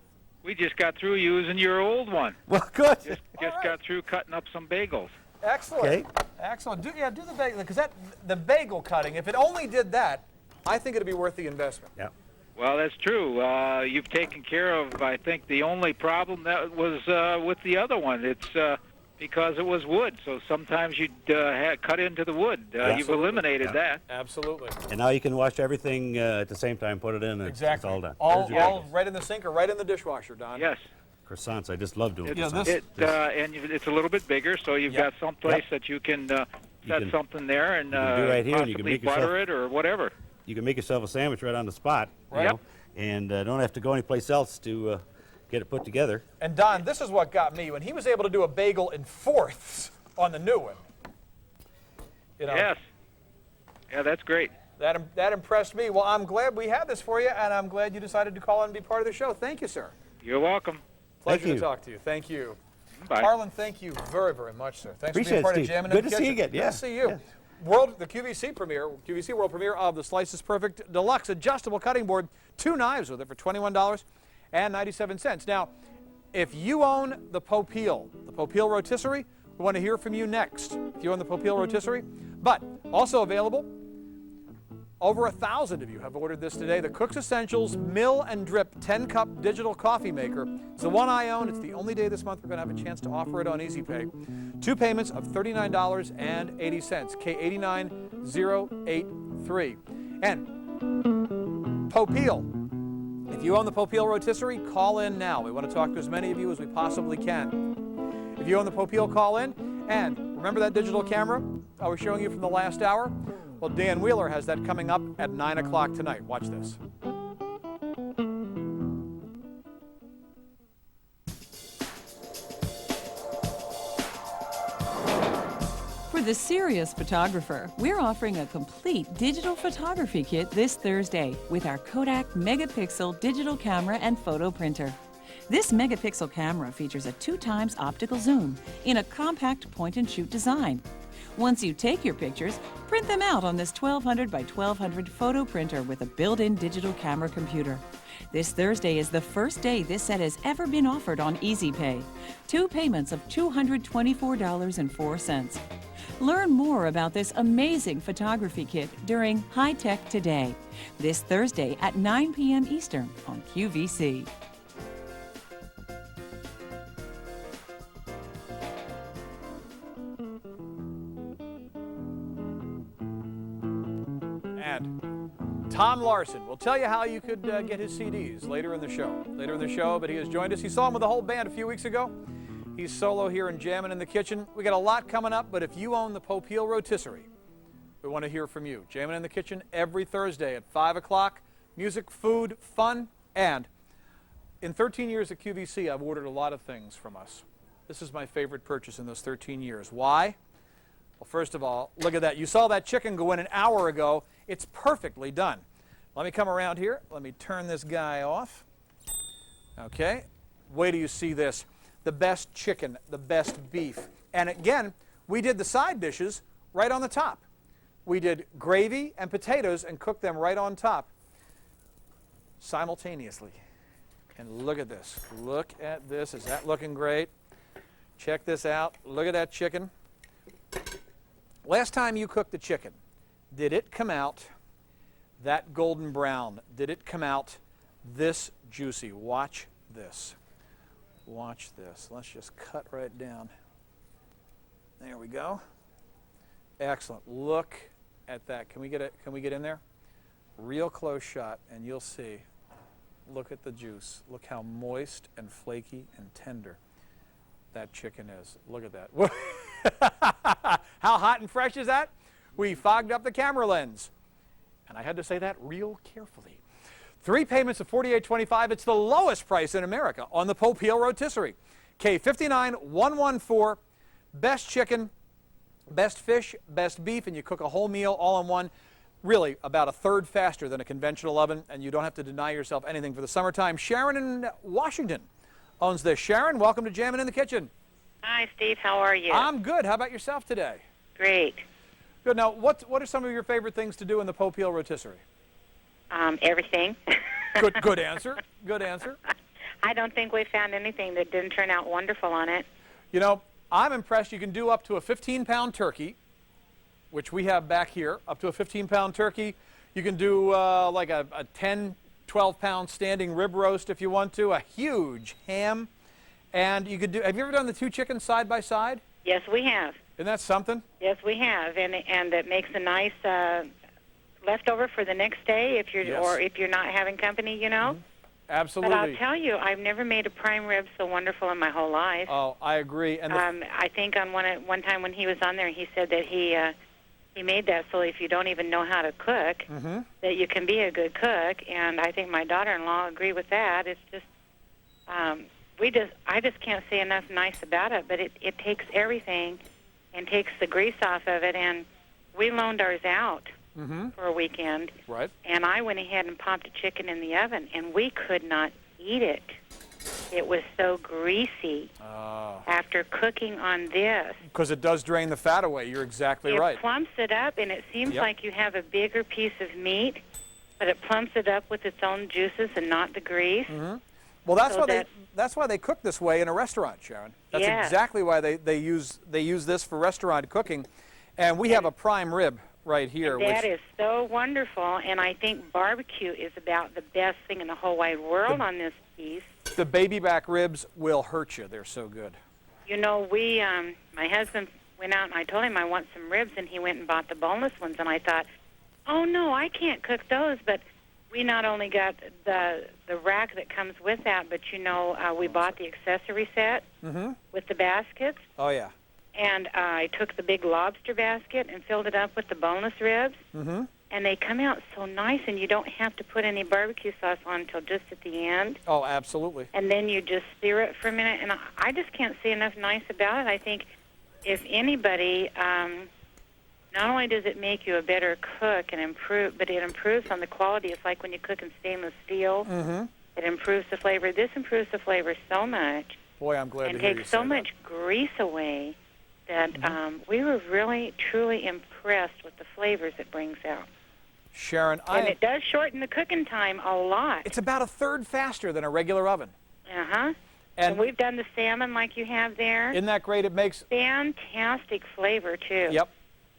We just got through using your old one. Well, good. Just got through cutting up some bagels. Excellent. Okay. Excellent. Do the bagel, because the bagel cutting, if it only did that, I think it'd be worth the investment. Yeah. Well, that's true. You've taken care of, I think, the only problem that was with the other one. It's because it was wood, so sometimes you'd cut into the wood. You've eliminated that. Absolutely. And now you can wash everything at the same time, put it in, and it's all done. All right in the sink or right in the dishwasher, Don. Yes. Croissants, I just love doing And croissants. it's a little bit bigger, so you've got some place that you can set something there and you can do right here, and you can possibly make butter yourself, it or whatever. You can make yourself a sandwich right on the spot, you Right. know, and don't have to go anyplace else to get it put together. And Don, this is what got me when he was able to do a bagel in fourths on the new one. You know, Yes. Yeah, that's great. That impressed me. Well, I'm glad we had this for you, and I'm glad you decided to call in and be part of the show. Thank you, sir. You're welcome. Pleasure to talk to you. Thank you. Bye. Harlan, thank you very, very much, sir. Thanks Appreciate for being part it, of Steve. Jammin' Good in the to see you Kitchen. again. Yeah. Good to see you. Yeah. The QVC world premiere of the Slices Perfect Deluxe Adjustable Cutting Board. 2 knives with it for $21.97. Now, if you own the Popeil rotisserie, we want to hear from you next. If you own the Popeil rotisserie, but also available. Over 1,000 of you have ordered this today. The Cook's Essentials Mill and Drip 10-cup digital coffee maker. It's the one I own. It's the only day this month we're going to have a chance to offer it on Easy Pay. 2 payments of $39.80. K89083. And Popeil. If you own the Popeil rotisserie, call in now. We want to talk to as many of you as we possibly can. If you own the Popeil, call in. And remember that digital camera I was showing you from the last hour? Well, Dan Wheeler has that coming up at 9 o'clock tonight. Watch this. For the serious photographer, we're offering a complete digital photography kit this Thursday with our Kodak Megapixel digital camera and photo printer. This megapixel camera features a 2x optical zoom in a compact point-and-shoot design. Once you take your pictures, print them out on this 1200 by 1200 photo printer with a built-in digital camera computer. This Thursday is the first day this set has ever been offered on Easy Pay. 2 payments of $224.04. Learn more about this amazing photography kit during High Tech Today, this Thursday at 9 p.m. Eastern on QVC. And Tom Larsen will tell you how you could get his CDs later in the show. But he has joined us. You saw him with the whole band a few weeks ago. He's solo here in Jammin' in the Kitchen. We got a lot coming up, but if you own the Popeil Rotisserie, we want to hear from you. Jammin' in the Kitchen every Thursday at 5 o'clock. Music, food, fun, and in 13 years at QVC, I've ordered a lot of things from us. This is my favorite purchase in those 13 years. Why? Well, first of all, look at that. You saw that chicken go in an hour ago. It's perfectly done. Let me come around here. Let me turn this guy off. Okay. Wait till you see this. The best chicken, the best beef. And again, we did the side dishes right on the top. We did gravy and potatoes and cooked them right on top simultaneously. And look at this. Look at this. Is that looking great? Check this out. Look at that chicken. Last time you cooked the chicken, did it come out that golden brown? Did it come out this juicy? Watch this. Watch this. Let's just cut right down. There we go. Excellent. Look at that. Can we get in there? Real close shot, and you'll see. Look at the juice. Look how moist and flaky and tender that chicken is. Look at that. How hot and fresh is that? We fogged up the camera lens. And I had to say that real carefully. 3 payments of $48.25. It's the lowest price in America on the Popeil Rotisserie. K59114. Best chicken, best fish, best beef, and you cook a whole meal all in one. Really about a third faster than a conventional oven, and you don't have to deny yourself anything for the summertime. Sharon in Washington owns this. Sharon, welcome to Jammin' in the Kitchen. Hi, Steve. How are you? I'm good. How about yourself today? Great. Good. Now, what are some of your favorite things to do in the Popeil Rotisserie? Everything. Good answer. Good answer. I don't think we found anything that didn't turn out wonderful on it. You know, I'm impressed. You can do up to a 15-pound turkey, which we have back here, up to a 15-pound turkey. You can do like a 10, 12-pound standing rib roast if you want to, a huge ham. And you could do, have you ever done the 2 chickens side by side? Yes, we have. Isn't that something? Yes, we have. And it makes a nice leftover for the next day if you're or if you're not having company, you know. Absolutely. But I'll tell you, I've never made a prime rib so wonderful in my whole life. Oh, I agree. And I think on one time when he was on there, he said that he made that so if you don't even know how to cook, that you can be a good cook. And I think my daughter-in-law agreed with that. It's just I just can't say enough nice about it. But it takes everything and takes the grease off of it. And we loaned ours out for a weekend. Right. And I went ahead and popped a chicken in the oven, and we could not eat it. It was so greasy after cooking on this. Because it does drain the fat away. You're exactly right. It plumps it up, and it seems like you have a bigger piece of meat, but it plumps it up with its own juices and not the grease. Well, that's why they cook this way in a restaurant, Sharon. That's exactly why they use this for restaurant cooking. And we have a prime rib right here. That is so wonderful, and I think barbecue is about the best thing in the whole wide world on this piece. The baby back ribs will hurt you. They're so good. You know, my husband went out and I told him I want some ribs, and he went and bought the boneless ones, and I thought, oh no, I can't cook those. But we not only got the rack that comes with that, but you know, we bought the accessory set with the baskets. Oh yeah. And I took the big lobster basket and filled it up with the boneless ribs. And they come out so nice, and you don't have to put any barbecue sauce on until just at the end. Oh, absolutely. And then you just sear it for a minute. And I just can't say enough nice about it. I think if anybody, not only does it make you a better cook and improve, but it improves on the quality. It's like when you cook in stainless steel. It improves the flavor. This improves the flavor so much. Boy, I'm glad to hear you say that. And takes so much grease away. that we were really, truly impressed with the flavors it brings out. Sharon, And it does shorten the cooking time a lot. It's about a third faster than a regular oven. Uh-huh. And we've done the salmon like you have there. Isn't that great? It makes fantastic flavor, too. Yep.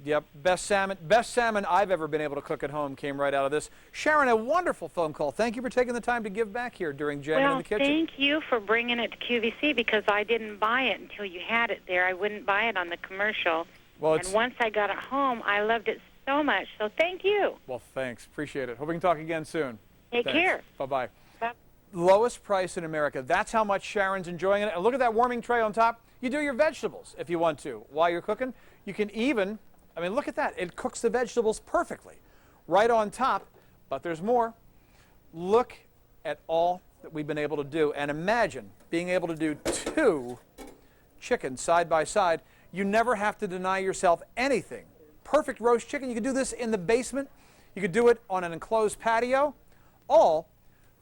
Yep. Best salmon I've ever been able to cook at home came right out of this. Sharon, a wonderful phone call. Thank you for taking the time to give back here during Jammin' in the Kitchen. Thank you for bringing it to QVC because I didn't buy it until you had it there. I wouldn't buy it on the commercial. Well, and once I got it home, I loved it so much. So thank you. Well, thanks. Appreciate it. Hope we can talk again soon. Take care. Bye-bye. Lowest price in America. That's how much Sharon's enjoying it. And look at that warming tray on top. You do your vegetables if you want to while you're cooking. You can even, I mean, look at that. It cooks the vegetables perfectly right on top. But there's more. Look at all that we've been able to do. And imagine being able to do 2 chickens side by side. You never have to deny yourself anything. Perfect roast chicken. You could do this in the basement. You could do it on an enclosed patio. All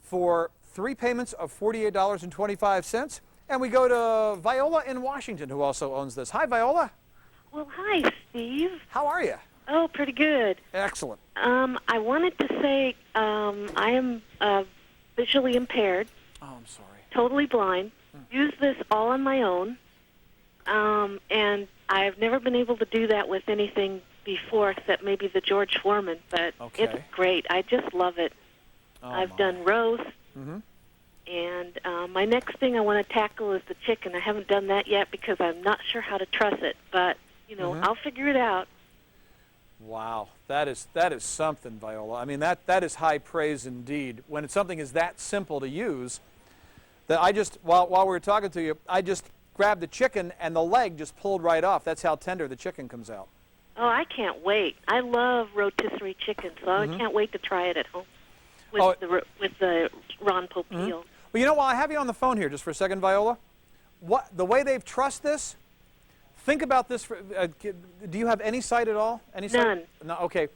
for 3 payments of $48.25. And we go to Viola in Washington, who also owns this. Hi, Viola. Well, hi, Steve. How are you? Oh, pretty good. Excellent. I wanted to say I am visually impaired. Oh, I'm sorry. Totally blind. Use this all on my own. And I've never been able to do that with anything before except maybe the George Foreman, but it's great. I just love it. I've done roast, and my next thing I want to tackle is the chicken. I haven't done that yet because I'm not sure how to truss it, but, you know, I'll figure it out. Wow, that is something, Viola. I mean, that is high praise indeed. When it's something is that simple to use, that I just, while we were talking to you, I just grabbed the chicken and the leg just pulled right off. That's how tender the chicken comes out. Oh, I can't wait. I love rotisserie chicken, so I can't wait to try it at home with the Ron Popeil. Well, you know, while I have you on the phone here just for a second, Viola, the way they've trussed this, think about this. Do you have any sight at all? Any sight? None. No, okay.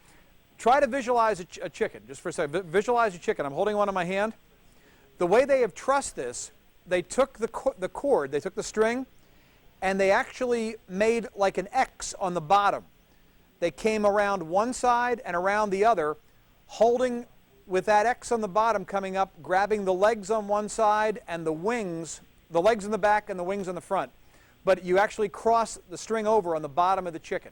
Try to visualize a chicken just for a second. Visualize a chicken. I'm holding one in my hand. The way they have trussed this, they took the cord, they took the string, and they actually made like an X on the bottom. They came around one side and around the other, holding with that X on the bottom coming up, grabbing the legs on one side and the wings, the legs in the back and the wings in the front. But you actually cross the string over on the bottom of the chicken.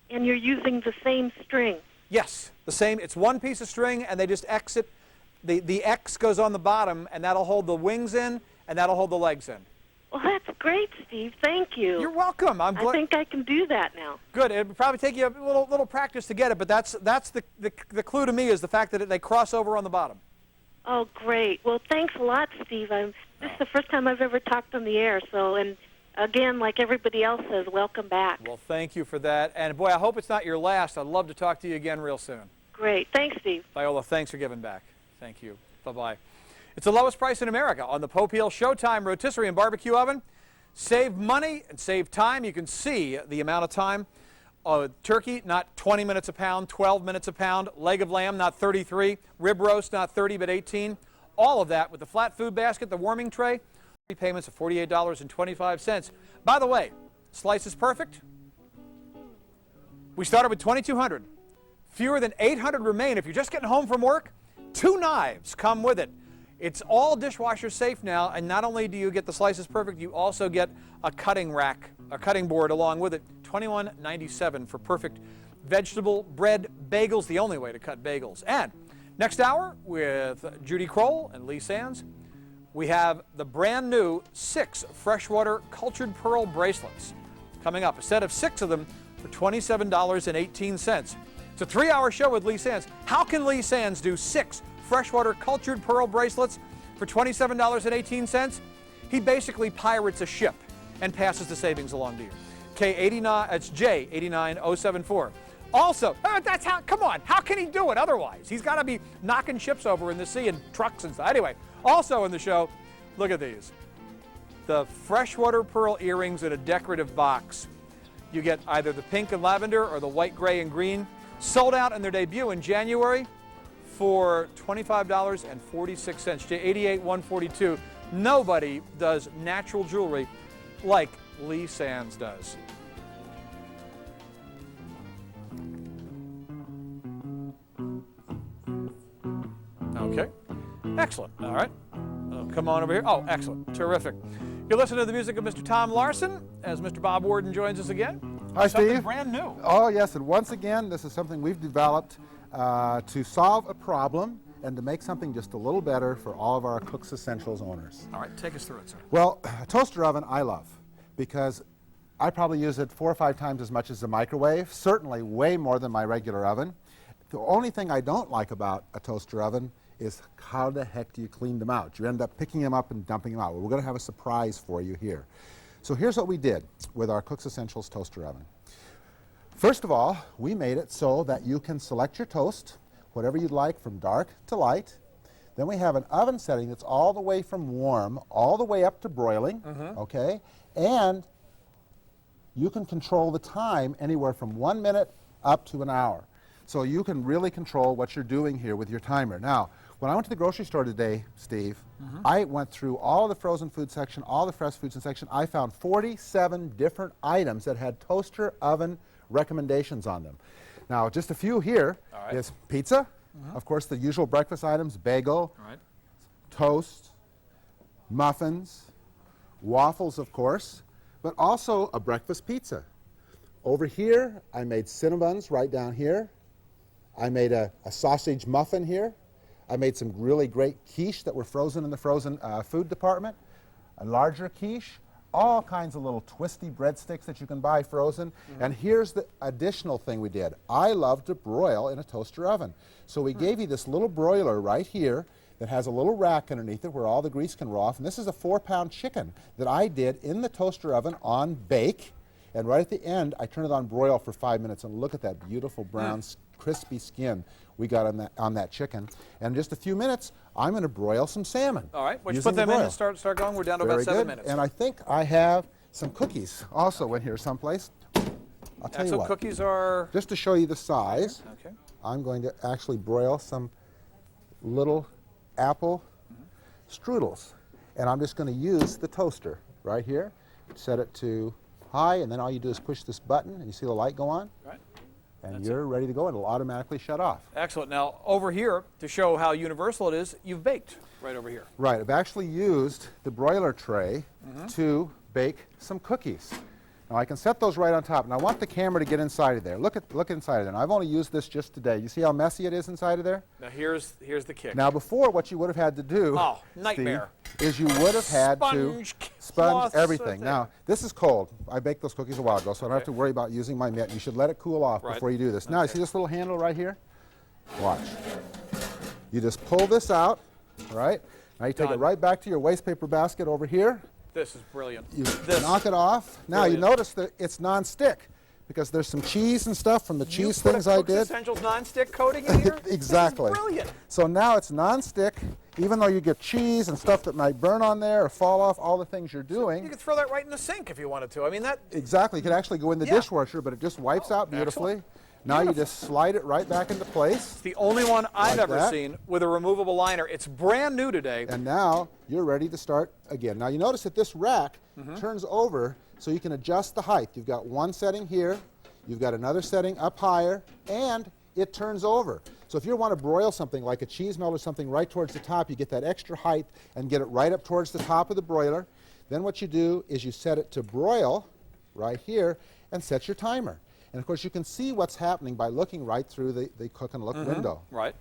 And you're using the same string? Yes, the same. It's one piece of string, and they just X it. The X goes on the bottom, and that'll hold the wings in, and that'll hold the legs in. Well, that's great, Steve. Thank you. You're welcome. I think I can do that now. Good. It would probably take you a little practice to get it, but that's the clue to me is the fact that they cross over on the bottom. Oh, great. Well, thanks a lot, Steve. This is the first time I've ever talked on the air, so, and again, like everybody else says, welcome back. Well, thank you for that. And, boy, I hope it's not your last. I'd love to talk to you again real soon. Great. Thanks, Steve. Viola, thanks for giving back. Thank you. Bye-bye. It's the lowest price in America on the Popeil Showtime Rotisserie and Barbecue Oven. Save money and save time. You can see the amount of time. Turkey, not 20 minutes a pound, 12 minutes a pound. Leg of lamb, not 33. Rib roast, not 30, but 18. All of that with the flat food basket, the warming tray. Payments of $48.25. By the way, Slice is Perfect. We started with 2,200. Fewer than 800 remain. If you're just getting home from work, 2 knives come with it. It's all dishwasher safe now, and not only do you get the Slice is Perfect, you also get a cutting rack, a cutting board along with it. $21.97 for perfect vegetable, bread, bagels, the only way to cut bagels. And next hour with Judy Kroll and Lee Sands, we have the brand new 6 freshwater cultured pearl bracelets coming up. A set of 6 of them for $27.18. It's a 3-hour show with Lee Sands. How can Lee Sands do 6 freshwater cultured pearl bracelets for $27.18? He basically pirates a ship and passes the savings along to you. K89, it's J89074. Also, that's how, come on, how can he do it otherwise? He's got to be knocking ships over in the sea and trucks and stuff. Anyway, also in the show, look at these. The freshwater pearl earrings in a decorative box. You get either the pink and lavender or the white, gray, and green. Sold out in their debut in January for $25.46, J88-142. Nobody does natural jewelry like Lee Sands does. Excellent. All right. Come on over here. Oh, excellent. Terrific. You're listening to the music of Mr. Tom Larsen as Mr. Bob Warden joins us again. Hi, Something Steve. brand new. Oh, yes, and once again, this is something we've developed to solve a problem and to make something just a little better for all of our Cook's Essentials owners. All right, take us through it, sir. Well, a toaster oven I love because I probably use it 4 or 5 times as much as the microwave, certainly way more than my regular oven. The only thing I don't like about a toaster oven is how the heck do you clean them out? You end up picking them up and dumping them out. Well, we're going to have a surprise for you here. So here's what we did with our Cook's Essentials toaster oven. First of all, we made it so that you can select your toast, whatever you'd like, from dark to light. Then we have an oven setting that's all the way from warm all the way up to broiling, okay? And you can control the time anywhere from 1 minute up to an hour. So you can really control what you're doing here with your timer. Now, when I went to the grocery store today, Steve, I went through all the frozen food section, all the fresh foods section. I found 47 different items that had toaster oven recommendations on them. Now, just a few here is pizza, of course, the usual breakfast items, bagel, toast, muffins, waffles, of course, but also a breakfast pizza. Over here, I made Cinnabons right down here. I made a sausage muffin here. I made some really great quiche that were frozen in the frozen food department, a larger quiche, all kinds of little twisty breadsticks that you can buy frozen. And here's the additional thing we did. I love to broil in a toaster oven. So we gave you this little broiler right here that has a little rack underneath it where all the grease can roll off. And this is a 4-pound chicken that I did in the toaster oven on bake. And right at the end, I turn it on broil for 5 minutes. And look at that beautiful brown, crispy skin we got on that chicken. And in just a few minutes, I'm going to broil some salmon. All right, well, you put them in and start going. We're down to about 7 minutes. And I think I have some cookies also in here someplace. I'll tell you what. Cookies are... Just to show you the size, okay. I'm going to actually broil some little apple strudels. And I'm just going to use the toaster right here, set it to high, and then all you do is push this button, and you see the light go on. Right. And you're ready to go, and it'll automatically shut off. Excellent. Now, over here, to show how universal it is, you've baked right over here. Right. I've actually used the broiler tray to bake some cookies. Now, I can set those right on top, and I want the camera to get inside of there. Look inside of there. Now, I've only used this just today. You see how messy it is inside of there? Now, here's the kick. Now, before, what you would have had to do, nightmare, Steve, is you would have had to sponge everything. Now, this is cold. I baked those cookies a while ago, so I don't have to worry about using my mitt. You should let it cool off before you do this. Now, you see this little handle right here? Watch. You just pull this out, all right? Now, you take it right back to your waste paper basket over here. This is brilliant. You knock it off. Now, you notice that it's non-stick because there's some cheese and stuff from the cheese things I did. Cook's Essentials non-stick coating in here? Exactly. This is brilliant. So now it's non-stick, even though you get cheese and stuff that might burn on there or fall off, all the things you're doing. You could throw that right in the sink if you wanted to. I mean, that... Exactly. You could actually go in the dishwasher, but it just wipes out beautifully. Excellent. Now you just slide it right back into place. It's the only one I've ever seen with a removable liner. It's brand new today. And now you're ready to start again. Now you notice that this rack turns over so you can adjust the height. You've got one setting here, you've got another setting up higher, and it turns over. So if you want to broil something like a cheese melt or something right towards the top, you get that extra height and get it right up towards the top of the broiler. Then what you do is you set it to broil right here and set your timer. And of course, you can see what's happening by looking right through the cook and look window. Right.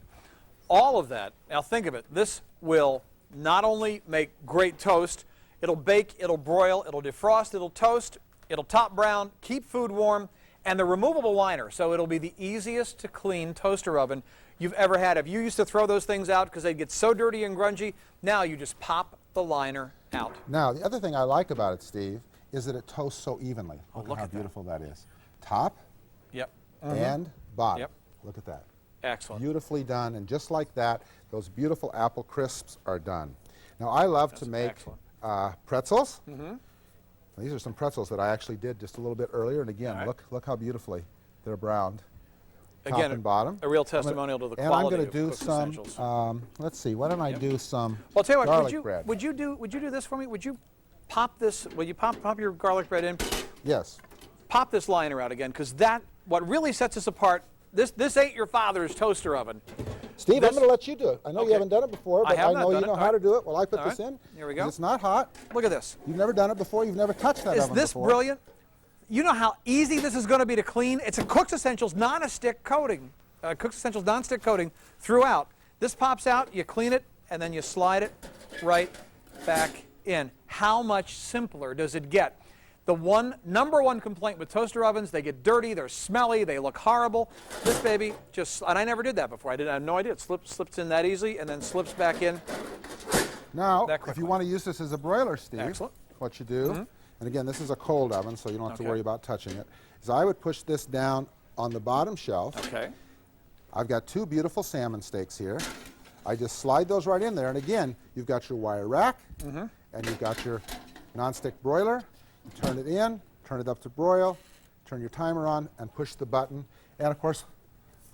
All of that. Now think of it. This will not only make great toast, it'll bake, it'll broil, it'll defrost, it'll toast, it'll top brown, keep food warm, and the removable liner. So it'll be the easiest to clean toaster oven you've ever had. If you used to throw those things out because they'd get so dirty and grungy, now you just pop the liner out. Now, the other thing I like about it, Steve, is that it toasts so evenly. Look at how beautiful that is. Top and bottom. Look at that. Excellent. Beautifully done, and just like that, those beautiful apple crisps are done. Now, I love to make pretzels. These are some pretzels that I actually did just a little bit earlier, and again, look how beautifully they're browned. Top and bottom. A real testimonial to the quality. And I'm going to do Cook's Essentials. some. Let's see. Why don't I do some Well, I'll tell you what. garlic bread? Would you do this for me? Would you pop this? Will you pop your garlic bread in? Yes. Pop this liner out again, because what really sets us apart. This ain't your father's toaster oven. Steve, I'm going to let you do it. I know you haven't done it before, but I know you know how to do it. Well, I put this in. Here we go. It's not hot. Look at this. You've never done it before. You've never touched that oven before. Is this brilliant? You know how easy this is going to be to clean? It's a Cook's Essentials non-stick coating. Cook's Essentials non-stick coating throughout. This pops out, you clean it, and then you slide it right back in. How much simpler does it get? The number one complaint with toaster ovens, they get dirty, they're smelly, they look horrible. This baby just, and I never did that before. I have no idea. It slips in that easy and then slips back in. Now, if you want to use this as a broiler, Steve, excellent, what you do, and again, this is a cold oven, so you don't have to worry about touching it, is I would push this down on the bottom shelf. Okay. I've got 2 beautiful salmon steaks here. I just slide those right in there, and again, you've got your wire rack, and you've got your nonstick broiler. You turn it in, turn it up to broil, turn your timer on, and push the button, and of course,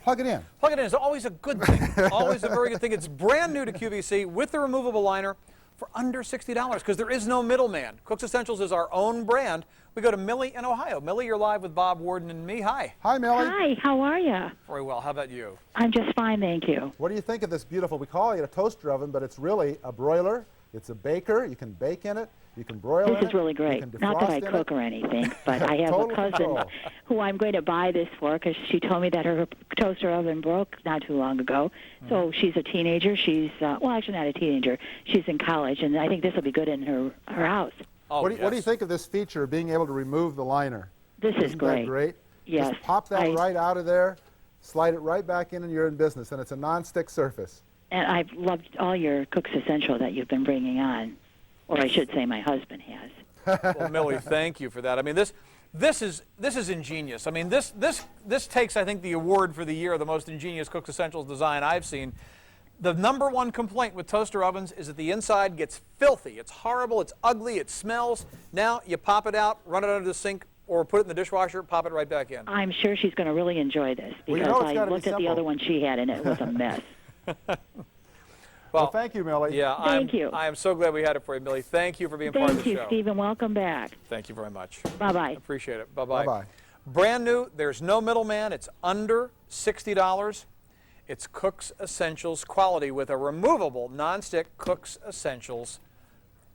plug it in. Plug it in is always a good thing, always a very good thing. It's brand new to QVC with the removable liner for under $60 because there is no middleman. Cook's Essentials is our own brand. We go to Millie in Ohio. Millie, you're live with Bob Warden and me. Hi. Hi, Millie. Hi, how are you? Very well. How about you? I'm just fine, thank you. What do you think of this beautiful, we call it a toaster oven, but it's really a broiler. It's a baker. You can bake in it. You can broil This in is really great. Not that I cook or anything, but I have a cousin who I'm going to buy this for because she told me that her toaster oven broke not too long ago. So she's a teenager. She's, well, actually not a teenager. She's in college, and I think this will be good in her house. Oh, what do you think of this feature of being able to remove the liner? This is great. That great? Yes. Just pop that right out of there, slide it right back in, and you're in business. And it's a non-stick surface. And I've loved all your Cook's Essential that you've been bringing on. Or I should say my husband has. Well, Millie, thank you for that. I mean, this is ingenious. I mean, this takes, I think, the award for the year of the most ingenious Cook's Essentials design I've seen. The number one complaint with toaster ovens is that the inside gets filthy. It's horrible, it's ugly, it smells. Now you pop it out, run it under the sink, or put it in the dishwasher, pop it right back in. I'm sure she's going to really enjoy this because I looked at the other one she had and it was a mess. Well, thank you, Millie. Yeah, Thank you. I am so glad we had it for you, Millie. Thank you for being part of the show. Thank you, Steve, and welcome back. Thank you very much. Bye-bye. Appreciate it. Bye-bye. Bye-bye. Brand new. There's no middleman. It's under $60. It's Cook's Essentials quality with a removable nonstick Cook's Essentials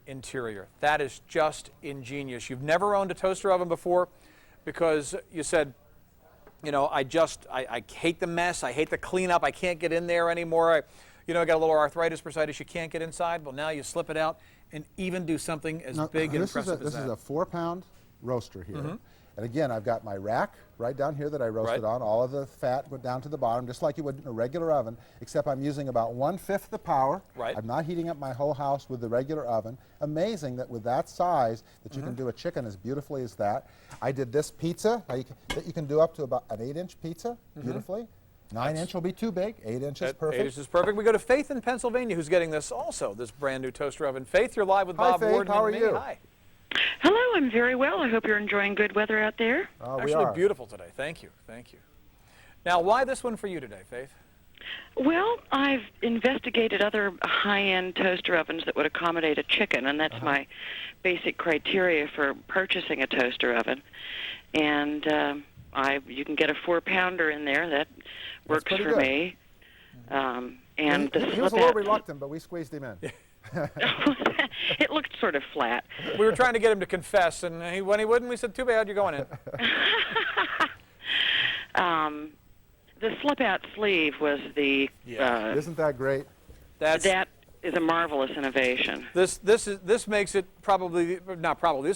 interior. That is just ingenious. You've never owned a toaster oven before because you said, you know, I hate the mess. I hate the cleanup. I can't get in there anymore. I got a little arthritis bursitis. You can't get inside. Well, now you slip it out and even do something as big and impressive as that. This is a 4-pound roaster here. And again, I've got my rack right down here that I roasted on. All of the fat went down to the bottom, just like you would in a regular oven, except I'm using about 1/5 the power. Right. I'm not heating up my whole house with the regular oven. Amazing that with that size that you can do a chicken as beautifully as that. I did this pizza that you can do up to about an 8-inch pizza beautifully. 9-inch will be too big. 8 inches perfect. 8 inches perfect. We go to Faith in Pennsylvania, who's getting this also, this brand new toaster oven. Faith, you're live with Bob Faith, Warden how are and me. you? Hi. Hello, I'm very well. I hope you're enjoying good weather out there. Actually, beautiful today. Thank you. Thank you. Now, why this one for you today, Faith? Well, I've investigated other high-end toaster ovens that would accommodate a chicken, and that's my basic criteria for purchasing a toaster oven. And you can get a 4-pounder in there. That works for me. And he was a little reluctant, but we squeezed him in. It looked sort of flat. We were trying to get him to confess, and when he wouldn't, we said, too bad, you're going in. The slip-out sleeve was the... Isn't that great? That is a marvelous innovation. This makes it this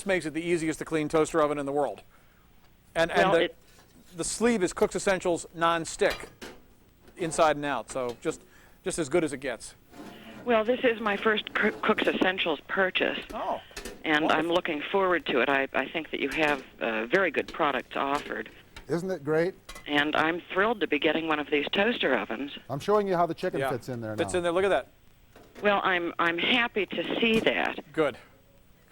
makes it the easiest to clean toaster oven in the world. And the sleeve is Cook's Essentials non-stick, inside and out, so just as good as it gets. Well, this is my first Cook's Essentials purchase. Oh. And I'm looking forward to it. I think that you have very good products offered. Isn't it great? And I'm thrilled to be getting one of these toaster ovens. I'm showing you how the chicken fits in there now. Fits in there. Look at that. Well, I'm happy to see that. Good.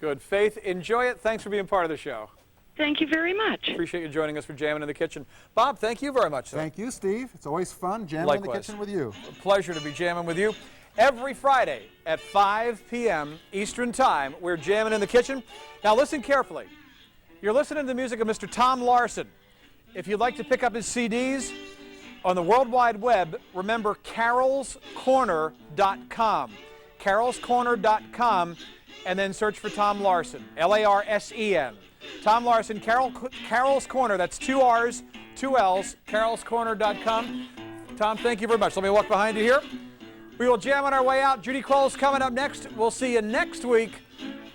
Good. Faith, enjoy it. Thanks for being part of the show. Thank you very much. Appreciate you joining us for Jammin' in the Kitchen. Bob, thank you very much, sir. Thank you, Steve. It's always fun jamming in the kitchen with you. A pleasure to be jamming with you. Every Friday at 5 p.m. Eastern Time, we're jamming in the kitchen. Now listen carefully. You're listening to the music of Mr. Tom Larsen. If you'd like to pick up his CDs, On the World Wide Web, remember carolscorner.com. carolscorner.com, and then search for Tom Larsen, Larsen. Tom Larsen, Carol's Corner, that's 2 R's, 2 L's, carolscorner.com. Tom, thank you very much. Let me walk behind you here. We will jam on our way out. Judy Kroll's coming up next. We'll see you next week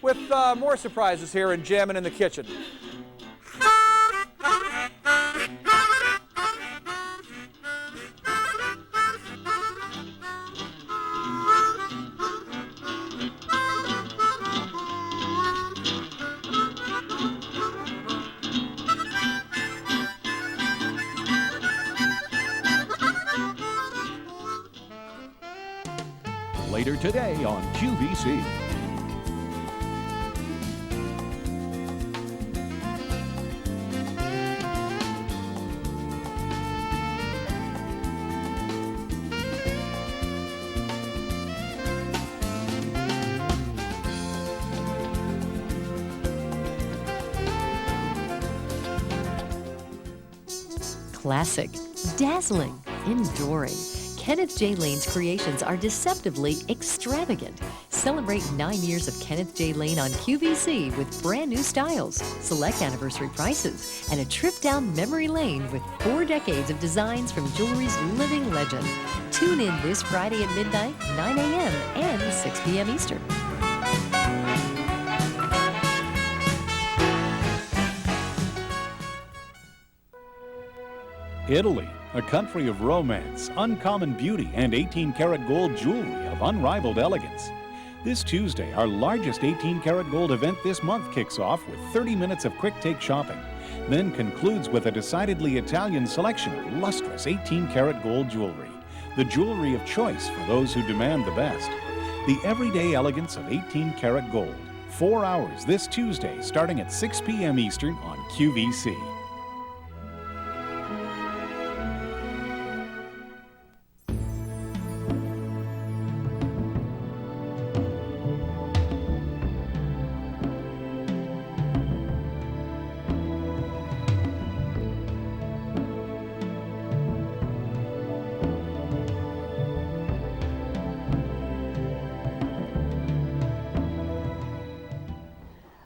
with more surprises here in Jammin' in the Kitchen. Later today on QVC. Classic, dazzling, enduring. Kenneth J. Lane's creations are deceptively extravagant. Celebrate 9 years of Kenneth J. Lane on QVC with brand new styles, select anniversary prices, and a trip down memory lane with 4 decades of designs from jewelry's living legend. Tune in this Friday at midnight, 9 a.m. and 6 p.m. Eastern. Italy, a country of romance, uncommon beauty, and 18-karat gold jewelry of unrivaled elegance. This Tuesday, our largest 18-karat gold event this month kicks off with 30 minutes of quick-take shopping, then concludes with a decidedly Italian selection of lustrous 18-karat gold jewelry, the jewelry of choice for those who demand the best. The everyday elegance of 18-karat gold. 4 hours this Tuesday, starting at 6 p.m. Eastern on QVC.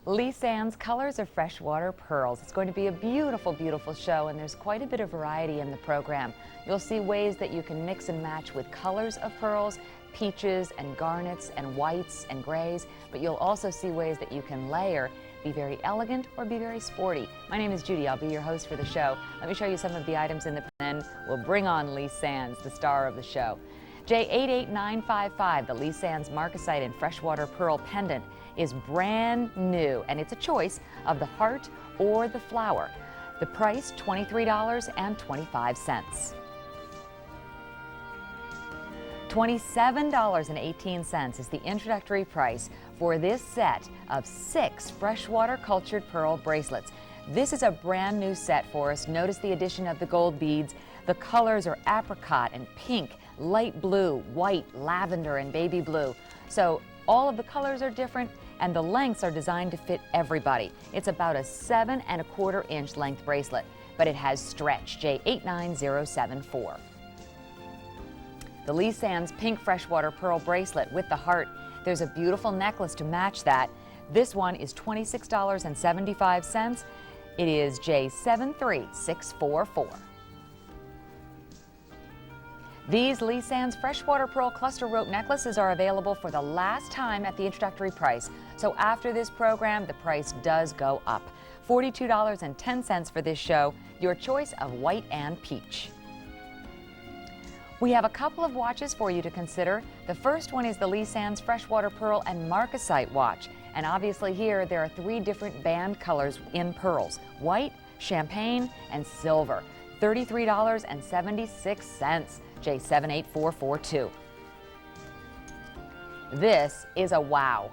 Lee Sands Colors of Freshwater Pearls. It's going to be a beautiful, beautiful show, and there's quite a bit of variety in the program. You'll see ways that you can mix and match with colors of pearls, peaches and garnets and whites and grays, but you'll also see ways that you can layer, be very elegant or be very sporty. My name is Judy. I'll be your host for the show. Let me show you some of the items in the pen. We'll bring on Lee Sands, the star of the show. J88955, the Lee Sands Marcasite and Freshwater Pearl Pendant, is brand new, and it's a choice of the heart or the flower. The price, $23.25. $27.18 is the introductory price for this set of 6 freshwater cultured pearl bracelets. This is a brand new set for us. Notice the addition of the gold beads. The colors are apricot and pink, light blue, white, lavender, and baby blue. So all of the colors are different, and the lengths are designed to fit everybody. It's about a 7¼ inch length bracelet, but it has stretch, J89074. The Lee Sands Pink Freshwater Pearl Bracelet with the heart. There's a beautiful necklace to match that. This one is $26.75. It is J73644. These Lee Sands Freshwater Pearl Cluster Rope necklaces are available for the last time at the introductory price. So after this program, the price does go up. $42.10 for this show, your choice of white and peach. We have a couple of watches for you to consider. The first one is the Lee Sands Freshwater Pearl and Marcasite watch. And obviously here, there are 3 different band colors in pearls: white, champagne, and silver. $33.76. J78442. This is a wow.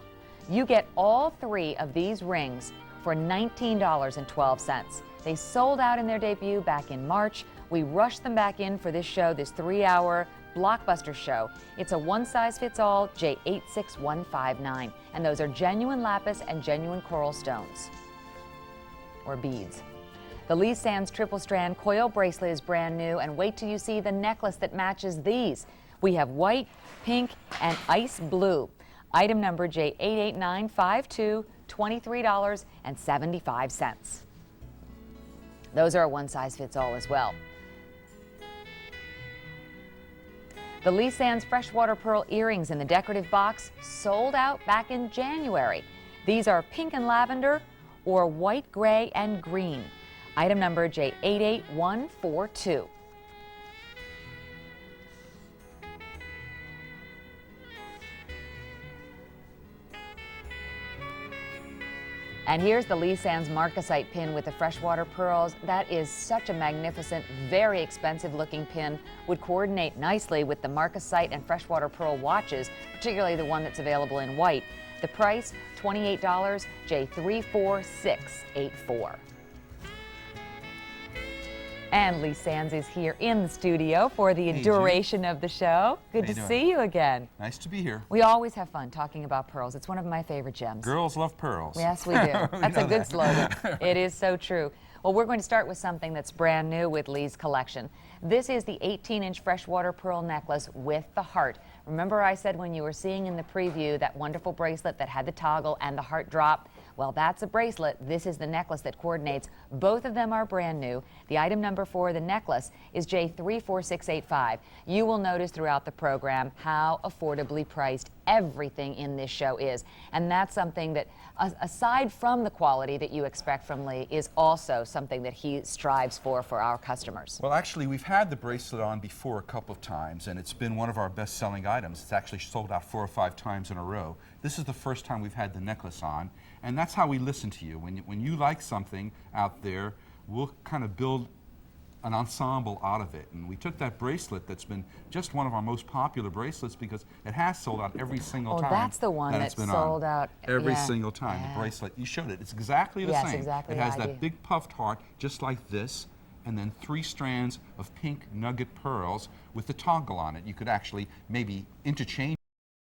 You get all 3 of these rings for $19.12. They sold out in their debut back in March. We rushed them back in for this show, this 3-hour blockbuster show. It's a one-size-fits-all, J86159. And those are genuine lapis and genuine coral stones, or beads. The Lee Sands triple strand coil bracelet is brand new, and wait till you see the necklace that matches these. We have white, pink, and ice blue. Item number J88952, $23.75. Those are a one-size-fits-all as well. The Lee Sands freshwater pearl earrings in the decorative box sold out back in January. These are pink and lavender or white, gray, and green. Item number J88142. And here's the Lee Sands Marcasite pin with the freshwater pearls. That is such a magnificent, very expensive looking pin. Would coordinate nicely with the Marcasite and freshwater pearl watches, particularly the one that's available in white. The price, $28, J34684. And Lee Sands is here in the studio for the duration of the show. Good to see you again. Nice to be here. We always have fun talking about pearls. It's one of my favorite gems. Girls love pearls. Yes, we do. That's a good slogan. It is so true. Well, we're going to start with something that's brand new with Lee's collection. This is the 18-inch freshwater pearl necklace with the heart. Remember I said when you were seeing in the preview that wonderful bracelet that had the toggle and the heart drop? Well, that's a bracelet. This is the necklace that coordinates. Both of them are brand new. The item number for the necklace is J34685. You will notice throughout the program how affordably priced everything in this show is. And that's something that, aside from the quality that you expect from Lee, is also something that he strives for our customers. Well, actually, we've had the bracelet on before a couple of times, and it's been one of our best-selling items. It's actually sold out 4 or 5 times in a row. This is the first time we've had the necklace on, and that's how we listen to you. When you like something out there, we'll kind of build an ensemble out of it. And we took that bracelet that's been just one of our most popular bracelets because it has sold out every single time. Oh, that's the one that's sold out. Every single time. The bracelet, you showed it. It's exactly the same. Exactly. It has that big puffed heart, just like this, and then 3 strands of pink nugget pearls with the toggle on it. You could actually maybe interchange